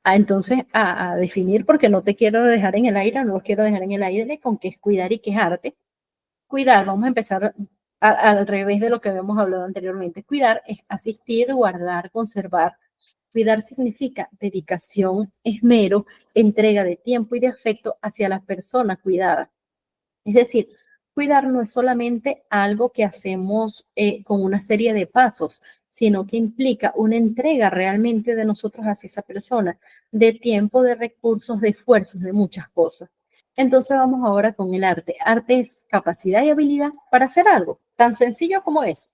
entonces a definir, porque no te quiero dejar en el aire, no los quiero dejar en el aire con qué es cuidar y qué es arte. Cuidar, vamos a empezar al revés de lo que habíamos hablado anteriormente. Cuidar es asistir, guardar, conservar. Cuidar significa dedicación, esmero, entrega de tiempo y de afecto hacia la persona cuidada. Es decir, cuidar no es solamente algo que hacemos con una serie de pasos, sino que implica una entrega realmente de nosotros hacia esa persona, de tiempo, de recursos, de esfuerzos, de muchas cosas. Entonces vamos ahora con el arte. Arte es capacidad y habilidad para hacer algo tan sencillo como eso,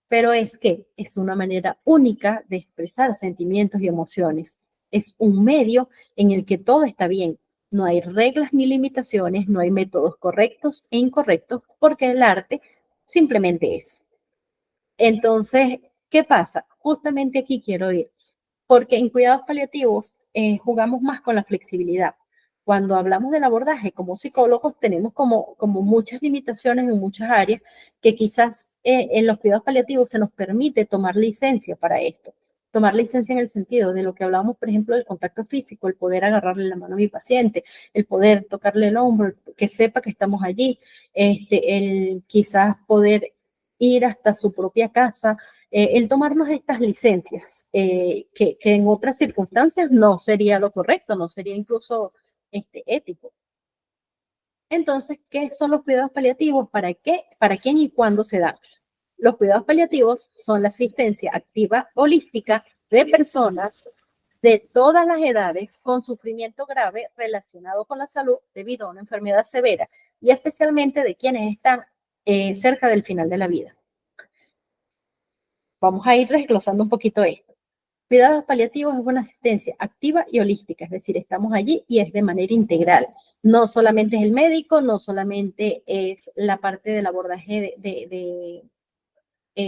pero es que es una manera única de expresar sentimientos y emociones. Es un medio en el que todo está bien. No hay reglas ni limitaciones, no hay métodos correctos e incorrectos, porque el arte simplemente es. Entonces, ¿qué pasa? Justamente aquí quiero ir, porque en cuidados paliativos jugamos más con la flexibilidad. Cuando hablamos del abordaje como psicólogos tenemos como muchas limitaciones en muchas áreas que quizás en los cuidados paliativos se nos permite tomar licencia para esto. Tomar licencia en el sentido de lo que hablamos, por ejemplo, del contacto físico, el poder agarrarle la mano a mi paciente, el poder tocarle el hombro, que sepa que estamos allí, el quizás poder ir hasta su propia casa, el tomarnos estas licencias, que en otras circunstancias no sería lo correcto, no sería incluso ético. Entonces, ¿qué son los cuidados paliativos? ¿Para qué? ¿Para quién y cuándo se dan? Los cuidados paliativos son la asistencia activa holística de personas de todas las edades con sufrimiento grave relacionado con la salud debido a una enfermedad severa y especialmente de quienes están cerca del final de la vida. Vamos a ir desglosando un poquito esto. Cuidados paliativos es una asistencia activa y holística, es decir, estamos allí y es de manera integral. No solamente es el médico, no solamente es la parte del abordaje de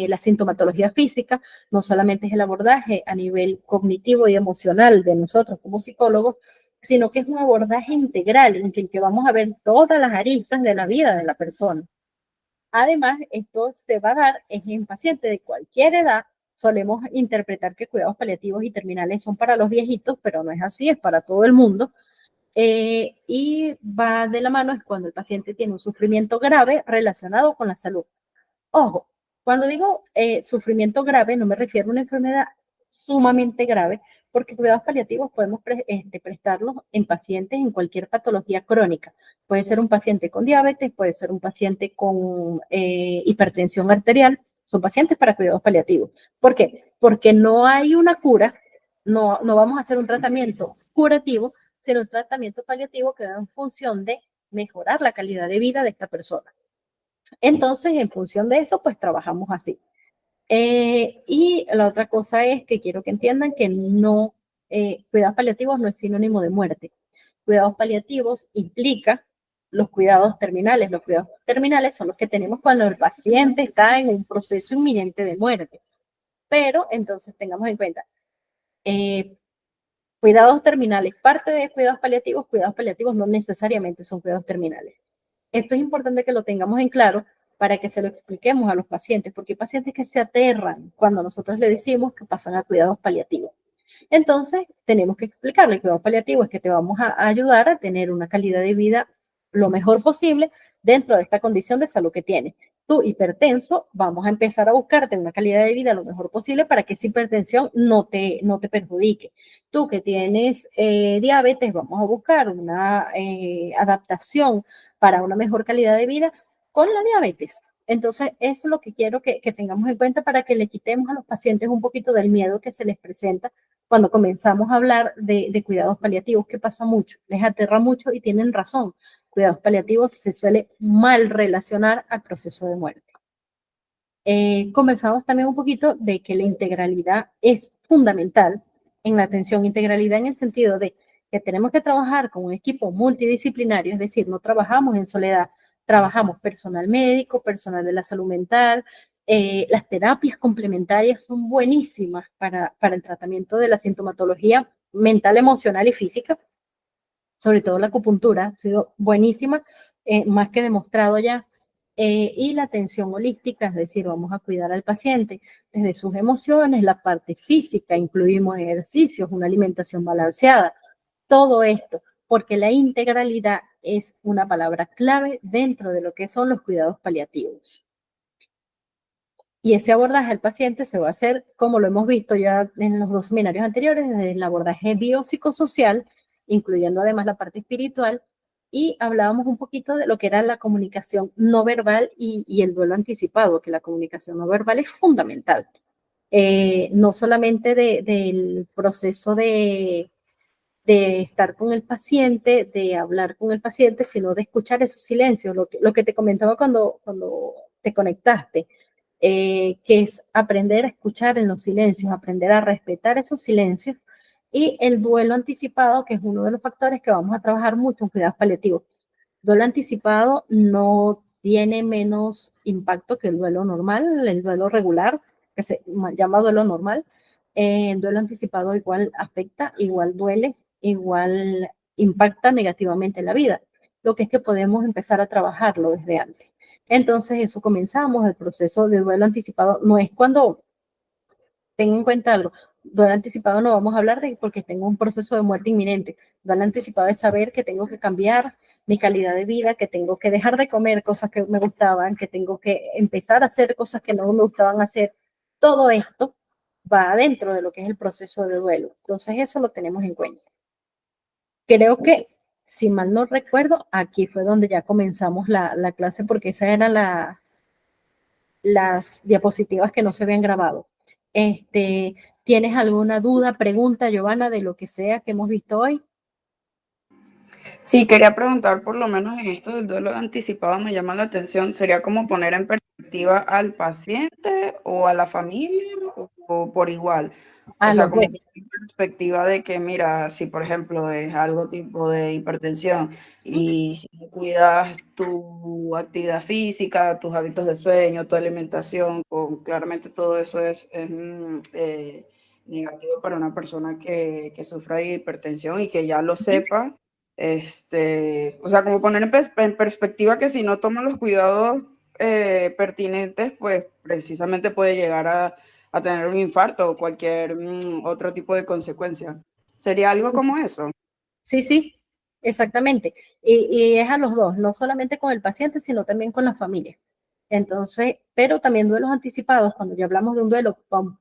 la sintomatología física, no solamente es el abordaje a nivel cognitivo y emocional de nosotros como psicólogos, sino que es un abordaje integral en el que vamos a ver todas las aristas de la vida de la persona. Además, esto se va a dar en pacientes de cualquier edad. Solemos interpretar que cuidados paliativos y terminales son para los viejitos, pero no es así, es para todo el mundo. Y va de la mano es cuando el paciente tiene un sufrimiento grave relacionado con la salud. Ojo, cuando digo sufrimiento grave, no me refiero a una enfermedad sumamente grave, porque cuidados paliativos podemos prestarlos en pacientes en cualquier patología crónica. Puede ser un paciente con diabetes, puede ser un paciente con hipertensión arterial, son pacientes para cuidados paliativos. ¿Por qué? Porque no hay una cura, no vamos a hacer un tratamiento curativo, sino un tratamiento paliativo que va en función de mejorar la calidad de vida de esta persona. Entonces, en función de eso, pues trabajamos así. Y la otra cosa es que quiero que entiendan que no, cuidados paliativos no es sinónimo de muerte. Cuidados paliativos implica los cuidados terminales. Los cuidados terminales son los que tenemos cuando el paciente está en un proceso inminente de muerte. Pero entonces tengamos en cuenta, cuidados terminales, parte de cuidados paliativos no necesariamente son cuidados terminales. Esto es importante que lo tengamos en claro para que se lo expliquemos a los pacientes, porque hay pacientes que se aterran cuando nosotros le decimos que pasan a cuidados paliativos. Entonces, tenemos que explicarle que cuidados paliativos es que te vamos a ayudar a tener una calidad de vida lo mejor posible dentro de esta condición de salud que tienes. Tú, hipertenso, vamos a empezar a buscarte una calidad de vida lo mejor posible para que esa hipertensión no te perjudique. Tú que tienes diabetes, vamos a buscar una adaptación para una mejor calidad de vida con la diabetes. Entonces, eso es lo que quiero que tengamos en cuenta para que le quitemos a los pacientes un poquito del miedo que se les presenta cuando comenzamos a hablar de cuidados paliativos, que pasa mucho, les aterra mucho y tienen razón. Cuidados paliativos se suele mal relacionar al proceso de muerte. Conversamos también un poquito de que la integralidad es fundamental en la atención, integralidad en el sentido de que tenemos que trabajar con un equipo multidisciplinario, es decir, no trabajamos en soledad, trabajamos personal médico, personal de la salud mental. Las terapias complementarias son buenísimas para el tratamiento de la sintomatología mental, emocional y física. Sobre todo la acupuntura ha sido buenísima, más que demostrado ya. Y la atención holística, es decir, vamos a cuidar al paciente desde sus emociones, la parte física, incluimos ejercicios, una alimentación balanceada, todo esto, porque la integralidad es una palabra clave dentro de lo que son los cuidados paliativos. Y ese abordaje al paciente se va a hacer, como lo hemos visto ya en los 2 seminarios anteriores, desde el abordaje biopsicosocial, incluyendo además la parte espiritual, y hablábamos un poquito de lo que era la comunicación no verbal y el duelo anticipado, que la comunicación no verbal es fundamental. No solamente del proceso de estar con el paciente, de hablar con el paciente, sino de escuchar esos silencios, lo que te comentaba cuando te conectaste, que es aprender a escuchar en los silencios, aprender a respetar esos silencios, y el duelo anticipado, que es uno de los factores que vamos a trabajar mucho en cuidados paliativos. Duelo anticipado no tiene menos impacto que el duelo normal, el duelo regular, que se llama duelo normal. El duelo anticipado igual afecta, igual duele, igual impacta negativamente en la vida. Lo que es que podemos empezar a trabajarlo desde antes. Entonces, eso comenzamos, el proceso de duelo anticipado no es cuando, ten en cuenta algo, duelo anticipado no vamos a hablar de porque tengo un proceso de muerte inminente. Duelo anticipado es saber que tengo que cambiar mi calidad de vida, que tengo que dejar de comer cosas que me gustaban, que tengo que empezar a hacer cosas que no me gustaban hacer. Todo esto va dentro de lo que es el proceso de duelo. Entonces, eso lo tenemos en cuenta. Creo que si mal no recuerdo, aquí fue donde ya comenzamos la clase, porque esas eran las diapositivas que no se habían grabado. ¿Tienes alguna duda, pregunta, Giovanna, de lo que sea que hemos visto hoy? Sí, quería preguntar, por lo menos en esto del duelo anticipado me llama la atención, ¿sería como poner en perspectiva al paciente o a la familia o por igual? O A sea, los como dos. poner en perspectiva de que, mira, si por ejemplo es algo tipo de hipertensión y si no cuidas tu actividad física, tus hábitos de sueño, tu alimentación, claramente todo eso es negativo para una persona que sufra de hipertensión y que ya lo sepa. O sea, como poner en perspectiva que si no toma los cuidados pertinentes, pues precisamente puede llegar a tener un infarto o cualquier otro tipo de consecuencia. ¿Sería algo como eso? Sí, sí, exactamente. Y es a los dos, no solamente con el paciente, sino también con la familia. Entonces, pero también duelos anticipados, cuando ya hablamos de un duelo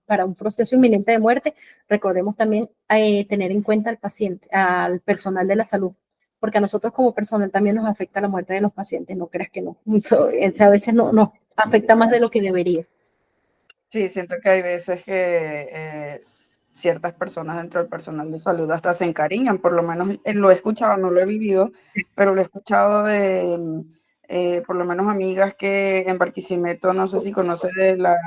para un proceso inminente de muerte, recordemos también tener en cuenta al paciente, al personal de la salud, porque a nosotros como personal también nos afecta la muerte de los pacientes, no creas que no. Eso, a veces no nos afecta más de lo que debería. Sí, siento que hay veces que ciertas personas dentro del personal de salud hasta se encariñan, por lo menos lo he escuchado, no lo he vivido, pero lo he escuchado de por lo menos amigas que en Barquisimeto, no sé si conoces de la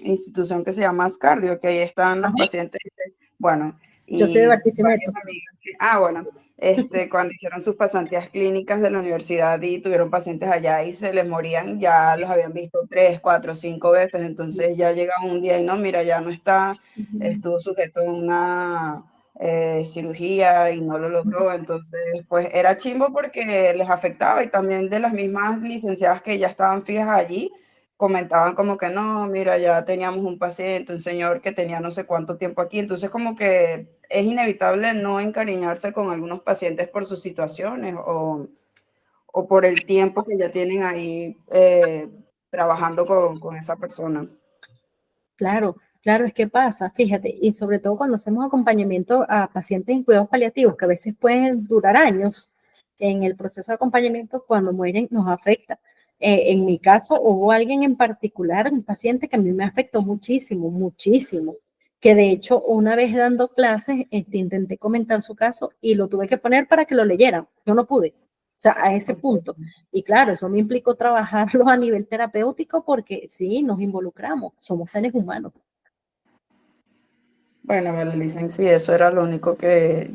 institución que se llama Ascardio, que ahí están los Ajá. pacientes, bueno, Yo soy de y varias Barquisimeto. amigas bueno, cuando hicieron sus pasantías clínicas de la universidad y tuvieron pacientes allá y se les morían, ya los habían visto 3, 4, 5 veces, entonces ya llega un día y no, mira, ya no está, estuvo sujeto a una cirugía y no lo logró, entonces pues era chimbo porque les afectaba y también de las mismas licenciadas que ya estaban fijas allí, comentaban como que no, mira, ya teníamos un paciente, un señor que tenía no sé cuánto tiempo aquí, entonces como que es inevitable no encariñarse con algunos pacientes por sus situaciones o por el tiempo que ya tienen ahí trabajando con esa persona. Claro, claro, es que pasa, fíjate, y sobre todo cuando hacemos acompañamiento a pacientes en cuidados paliativos, que a veces pueden durar años en el proceso de acompañamiento, cuando mueren nos afecta. En mi caso, hubo alguien en particular, un paciente que a mí me afectó muchísimo, muchísimo, que de hecho una vez dando clases, intenté comentar su caso y lo tuve que poner para que lo leyeran. Yo no pude, o sea, a ese punto. Y claro, eso me implicó trabajarlo a nivel terapéutico porque sí, nos involucramos, somos seres humanos. Bueno, vale, dicen, sí, eso era lo único que,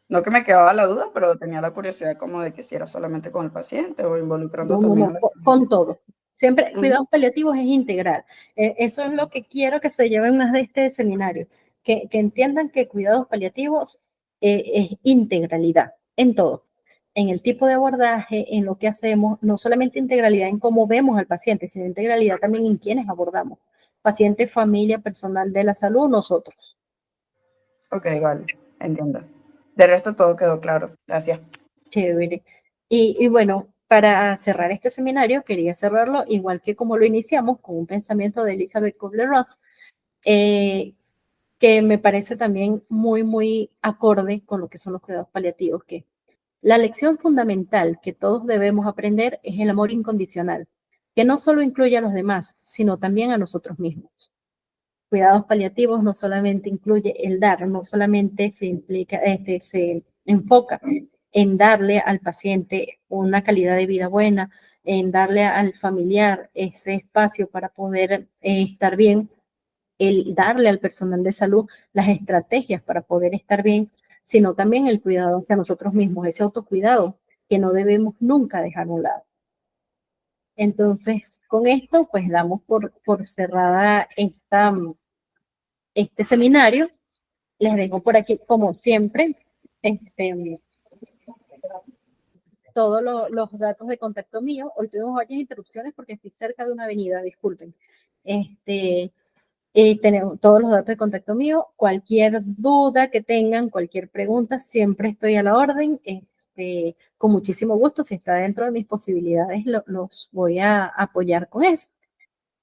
no que me quedaba la duda, pero tenía la curiosidad como de que si era solamente con el paciente o involucrando No, no, también a no, la con familia. todo. Siempre, Ujú. cuidados paliativos es integral. Eso es lo que quiero que se lleven más de este seminario, que entiendan que cuidados paliativos es integralidad en todo, en el tipo de abordaje, en lo que hacemos, no solamente integralidad en cómo vemos al paciente, sino integralidad también en quienes abordamos. Paciente, familia, personal de la salud, nosotros. Ok, vale, entiendo. De resto todo quedó claro. Gracias. Chévere. Y bueno, para cerrar este seminario, quería cerrarlo igual que como lo iniciamos, con un pensamiento de Elizabeth Kubler-Ross, eh, que me parece también muy, muy acorde con lo que son los cuidados paliativos, que la lección fundamental que todos debemos aprender es el amor incondicional, que no solo incluye a los demás, sino también a nosotros mismos. Cuidados paliativos no solamente incluye el dar, no solamente se implica, se enfoca en darle al paciente una calidad de vida buena, en darle al familiar ese espacio para poder estar bien, el darle al personal de salud las estrategias para poder estar bien, sino también el cuidado hacia nosotros mismos, ese autocuidado que no debemos nunca dejar a un lado. Entonces, con esto, pues damos por cerrada este seminario. Les dejo por aquí, como siempre, este, todos los datos de contacto mío. Hoy tuvimos varias interrupciones porque estoy cerca de una avenida, disculpen. Tenemos todos los datos de contacto mío. Cualquier duda que tengan, cualquier pregunta, siempre estoy a la orden. Con muchísimo gusto, si está dentro de mis posibilidades, los voy a apoyar con eso.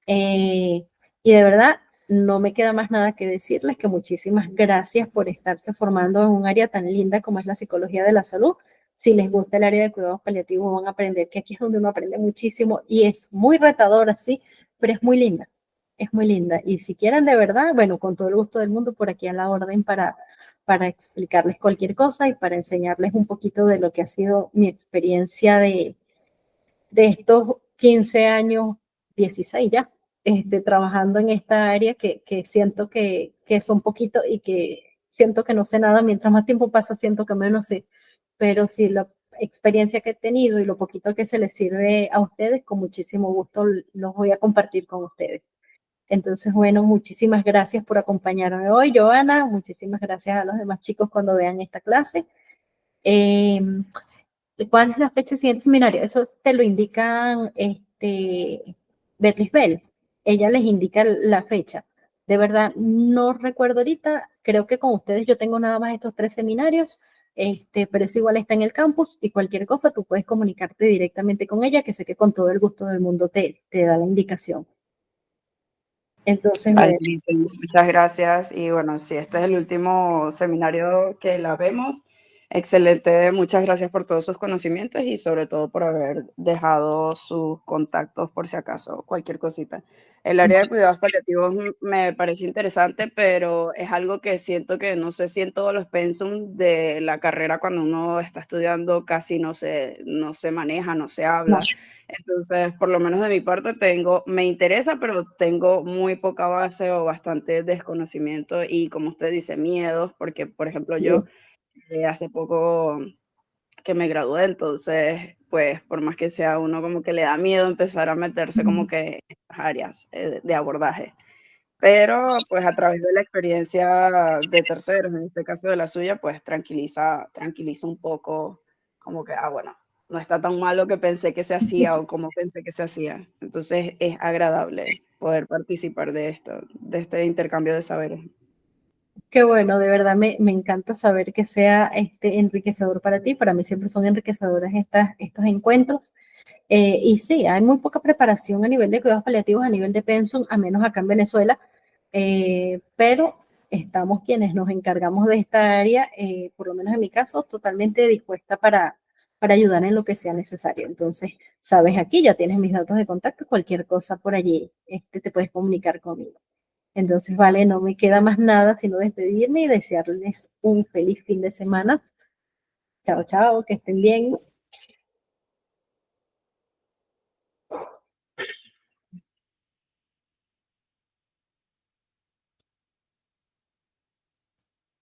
Y de verdad, no me queda más nada que decirles que muchísimas gracias por estarse formando en un área tan linda como es la psicología de la salud. Si les gusta el área de cuidados paliativos, van a aprender que aquí es donde uno aprende muchísimo y es muy retadora, sí, pero es muy linda. Es muy linda. Y si quieren de verdad, bueno, con todo el gusto del mundo, por aquí a la orden para explicarles cualquier cosa y para enseñarles un poquito de lo que ha sido mi experiencia de estos 15 años, 16 ya, trabajando en esta área que siento que son poquito y que siento que no sé nada. Mientras más tiempo pasa, siento que menos sé. Pero sí, la experiencia que he tenido y lo poquito que se les sirve a ustedes, con muchísimo gusto los voy a compartir con ustedes. Entonces, bueno, muchísimas gracias por acompañarme hoy, Joana. Muchísimas gracias a los demás chicos cuando vean esta clase. Eh, ¿Cuál es la fecha del siguiente seminario? Eso te lo indican Beatriz Bell. Ella les indica la fecha. De verdad, no recuerdo ahorita. Creo que con ustedes yo tengo nada más estos 3 seminarios, pero eso igual está en el campus y cualquier cosa tú puedes comunicarte directamente con ella, que sé que con todo el gusto del mundo te da la indicación. Entonces, Vale, muchas gracias. Y bueno, si este es el último seminario que la vemos, excelente. Muchas gracias por todos sus conocimientos y sobre todo por haber dejado sus contactos por si acaso, cualquier cosita. El área de cuidados paliativos me parece interesante, pero es algo que siento que no sé si en todos los pensum de la carrera cuando uno está estudiando casi no se maneja, no se habla. Entonces, por lo menos de mi parte me interesa, pero tengo muy poca base o bastante desconocimiento y como usted dice, miedos, porque por ejemplo sí. yo hace poco que me gradué, entonces pues por más que sea uno como que le da miedo empezar a meterse como que en estas áreas de abordaje. Pero pues a través de la experiencia de terceros, en este caso de la suya, pues tranquiliza un poco, como que, bueno, no está tan mal lo que pensé que se hacía o como pensé que se hacía. Entonces es agradable poder participar de esto, de este intercambio de saberes. Qué bueno, de verdad me encanta saber que sea enriquecedor para ti. Para mí siempre son enriquecedores estos encuentros. Y sí, hay muy poca preparación a nivel de cuidados paliativos, a nivel de pensum, a menos acá en Venezuela, pero estamos quienes nos encargamos de esta área, por lo menos en mi caso, totalmente dispuesta para ayudar en lo que sea necesario. Entonces, sabes, aquí ya tienes mis datos de contacto, cualquier cosa por allí, te puedes comunicar conmigo. Entonces, vale, no me queda más nada sino despedirme y desearles un feliz fin de semana. Chao, chao, que estén bien.